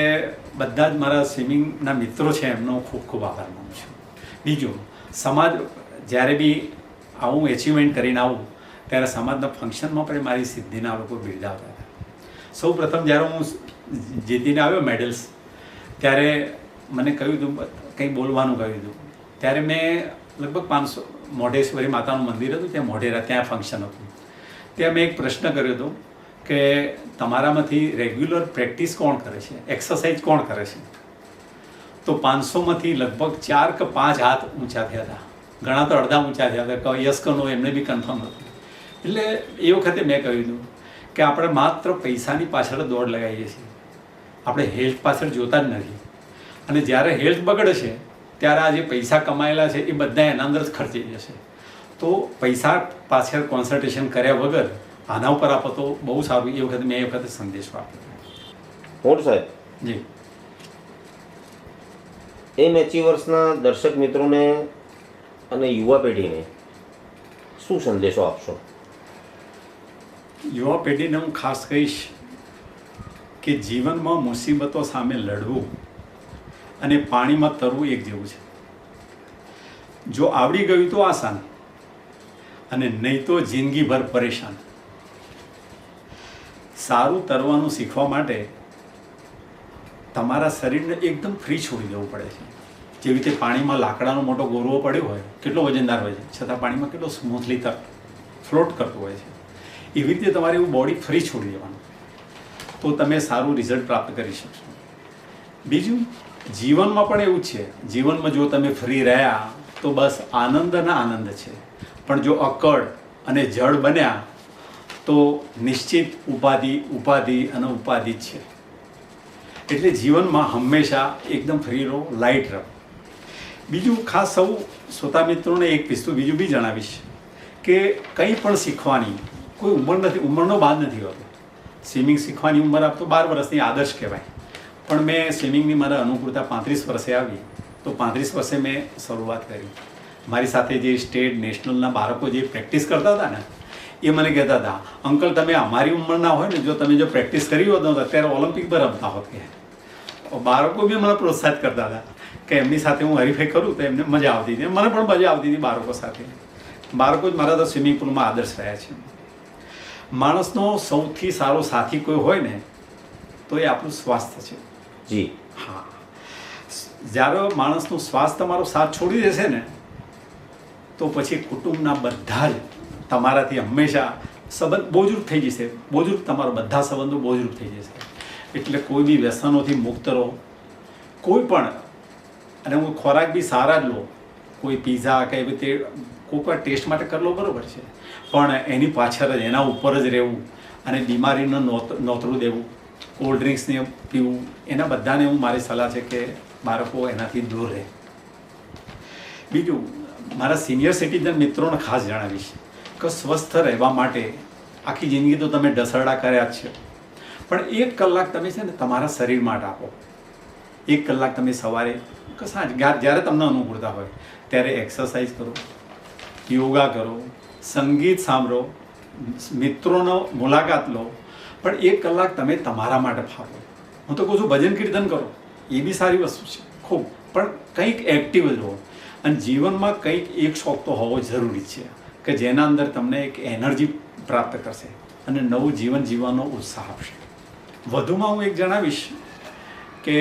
બધા જ મારા સ્વિમિંગના મિત્રો છે એમનો ખૂબ ખૂબ આભાર માનું છું. બીજું સમાજ જ્યારે બી આવું એચિવમેન્ટ કરીને આવું ત્યારે સમાજના ફંક્શનમાં પણ મારી સિદ્ધિના લોકો બિરદાવતા હતા. સૌ પ્રથમ જ્યારે હું જીતીને આવ્યો મેડલ્સ ત્યારે મને કહ્યું હતું કંઈ બોલવાનું કહ્યું હતું. ત્યારે મેં લગભગ 500 મોઢેશ્વરી માતાનું મંદિર હતું ત્યાં મોઢેરા, ત્યાં ફંક્શન હતું. ત્યાં મેં એક પ્રશ્ન કર્યો હતો કે તમારામાંથી રેગ્યુલર પ્રેક્ટિસ કોણ કરે છે, એક્સરસાઇઝ કોણ કરે છે? તો 500માંથી લગભગ 4 કે 5 હાથ ઊંચા થયા હતા. ઘણા તો અડધા ઊંચા થયા હતા કે યસ કે નો એમને બી કન્ફર્મ હતું. એટલે એ વખતે મેં કહ્યું હતું કે આપણે માત્ર પૈસાની પાછળ દોડ લગાવીએ છીએ, આપણે હેલ્થ પાછળ જોતા જ નથી. અને જ્યારે હેલ્થ બગડે છે ત્યારે આ જે પૈસા કમાયેલા છે એ બધા એના અંદર જ ખર્ચી જશે. તો પૈસા પાછળ કોન્સન્ટ્રેશન કર્યા વગર આના ઉપર આપો તો બહુ સારું. એ વખતે મેં એ વખતે સંદેશો આપ્યો. સાહેબ જી. એમ એચિવર્સના દર્શક મિત્રોને અને યુવા પેઢીને શું સંદેશો આપશો? યુવા પેઢીને હું ખાસ કહીશ કે જીવનમાં મુસીબતો સામે લડવું અને પાણીમાં તરવું એક જેવું છે. જો આવડી ગયું તો આસાન અને નહીં તો જિંદગીભર પરેશાન. સારું તરવાનું શીખવા માટે તમારા શરીરને એકદમ ફ્રી છોડી દેવું પડે છે. જેવી રીતે પાણીમાં લાકડાનો મોટો ગોરવો પડ્યો હોય, કેટલો વજનદાર હોય છે, છતાં પાણીમાં કેટલો સ્મૂથલી ફ્લોટ કરતો હોય છે. એવી રીતે તમારે એવું બોડી ફ્રી છોડી દેવાનું તો તમે સારું રિઝલ્ટ પ્રાપ્ત કરી શકશો. બીજું જીવનમાં પણ એવું છે. જીવનમાં જો તમે ફ્રી રહ્યા તો બસ આનંદ ના આનંદ છે, પણ જો અકડ અને જડ બન્યા તો નિશ્ચિત ઉપાધિ અને ઉપાધિ જ છે. એટલે જીવનમાં હંમેશા એકદમ ફ્રી રહો, લાઇટ રહો. બીજું ખાસ સૌ શ્રોતા મિત્રોને એક વસ્તુ બીજું બી જણાવીશ કે કંઈ પણ શીખવાની કોઈ ઉંમર નથી, ઉંમરનો બાદ નથી હોતો. સ્વિમિંગ શીખવાની ઉંમર આપ તો 12 વર્ષની આદર્શ કહેવાય, પણ મેં સ્વિમિંગની મારા અનુકૂળતા 35 વર્ષે આવી તો 35 વર્ષે મેં શરૂઆત કરી. મારી સાથે જે સ્ટેટ નેશનલના બાળકો જે પ્રેક્ટિસ કરતા હતા ને એ મને કહેતા હતા, અંકલ તમે અમારી ઉંમરના હોય ને જો તમે જો પ્રેક્ટિસ કરી હોત ને અત્યારે ઓલિમ્પિક પર રમતા હોત. કે બાળકો બી મને પ્રોત્સાહિત કરતા હતા કે એમની સાથે હું હરીફાઈ કરું તો એમને મજા આવતી હતી, મને પણ મજા આવતી હતી બાળકો સાથે. બાળકો જ મારા તો સ્વિમિંગ પુલમાં આદર્શ રહ્યા છે. માણસનો સૌથી સારો સાથી કોઈ હોય ને તો એ આપણું સ્વાસ્થ્ય છે. જી હા, જ્યારે માણસનું સ્વાસ્થ્ય તમારો સાથ છોડી દેશે ને તો પછી કુટુંબના બધા જ તમારાથી હંમેશા સંબંધ બોજરૂપ થઈ જશે. બોજરૂપ તમારો બધા સંબંધો બોજરૂપ થઈ જશે. એટલે કોઈ બી વ્યસનોથી મુક્ત રહો. કોઈ પણ, અને હું ખોરાક બી સારા જ લો. કોઈ પીઝા કે તે કોઈક વાર ટેસ્ટ માટે કરી લો બરાબર છે, પણ એની પાછળ જ એના ઉપર જ રહેવું અને બીમારીને નોતરું દેવું, કોલ્ડ ડ્રિંક્સને પીવું, એના બધાને હું મારી સલાહ છે કે બાળકો એનાથી દૂર રહે. બીજું મારા સિનિયર સિટીઝન મિત્રોને ખાસ જણાવીશ કે સ્વસ્થ રહેવા માટે આખી જિંદગી તો તમે ઢસરડા કર્યા જ છે, પણ 1 કલાક તમે છે ને તમારા શરીર માટે આપો. 1 કલાક તમે સવારે કે સાંજ જ્યારે તમને અનુકૂળતા હોય ત્યારે એક્સરસાઇઝ કરો, યોગા કરો, સંગીત સાંભળો, મિત્રોનો મુલાકાત લો, પણ 1 કલાક તમે તમારા માટે ફાળવો. હું તો કહું છું ભજન કીર્તન કરો, એ બી સારી વસ્તુ છે ખૂબ, પણ કંઈક એક્ટિવ જ રહો. અને જીવનમાં કંઈક એક શોખ તો હોવો જરૂરી છે કે જેના અંદર તમને એક એનર્જી પ્રાપ્ત કરશે અને નવું જીવન જીવવાનો ઉત્સાહ આપશે. વધુમાં હું એક જણાવીશ કે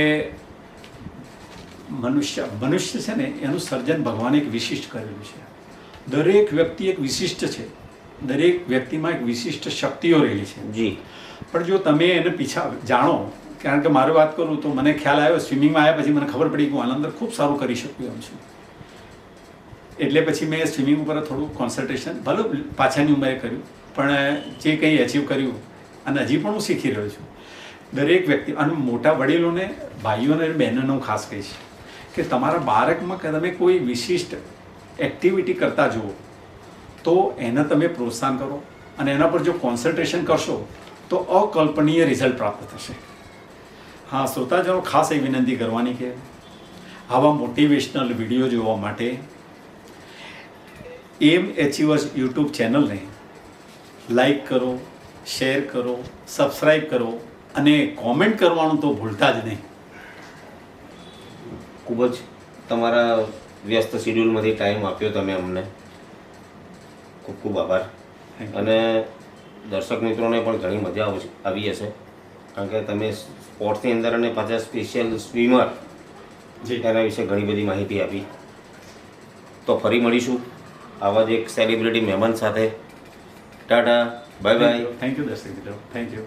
મનુષ્ય છે ને એનું સર્જન ભગવાને એક વિશિષ્ટ કરેલું છે. દરેક વ્યક્તિ એક વિશિષ્ટ છે, દરેક વ્યક્તિમાં એક વિશિષ્ટ શક્તિઓ રહેલી છે. જી, પણ જો તમે એને પીછા જાણો, કારણ કે મારી વાત કરું તો મને ખ્યાલ આવ્યો સ્વિમિંગમાં આવ્યા પછી મને ખબર પડી કે હું આના અંદર ખૂબ સારું કરી શકું એમ છું. એટલે પછી મેં સ્વિમિંગ ઉપર થોડું કોન્સન્ટ્રેશન ભલે પાછળની ઉંમરે કર્યું, પણ જે કંઈ અચીવ કર્યું અને હજી પણ હું શીખી રહ્યો છું. દરેક વ્યક્તિ અને મોટા વડીલોને, ભાઈઓને અને બહેનોને હું ખાસ કહીશ કે તમારા બાળકમાં કે તમે કોઈ વિશિષ્ટ એક્ટિવિટી કરતા જુઓ તો એને તમે પ્રોત્સાહન કરો અને એના પર જો કોન્સન્ટ્રેશન કરશો તો અકલ્પનીય રિઝલ્ટ પ્રાપ્ત થશે. હા, શ્રોતાજનો ખાસ એ વિનંતી કરવાની કે આવા મોટિવેશનલ વિડીયો જોવા માટે એમ એચિવર્સ યુટ્યુબ ચેનલને લાઈક કરો, શેર કરો, સબસ્ક્રાઈબ કરો અને કોમેન્ટ કરવાનું તો ભૂલતા જ નહીં. ખૂબ જ તમારા વ્યસ્ત શેડ્યુલમાંથી ટાઈમ આપ્યો તમે અમને, ખૂબ ખૂબ આભાર. અને દર્શક મિત્રોને પણ ઘણી મજા આવી હશે કારણ કે તમે સ્પોર્ટ્સની અંદર અને પાછા સ્પેશિયલ સ્વિમર એના વિશે ઘણી બધી માહિતી આપી. તો ફરી મળીશું આવા જ એક સેલિબ્રિટી મહેમાન સાથે. Tata, bye bye. Thank you દર્શક મિત્રો, થેન્ક યુ.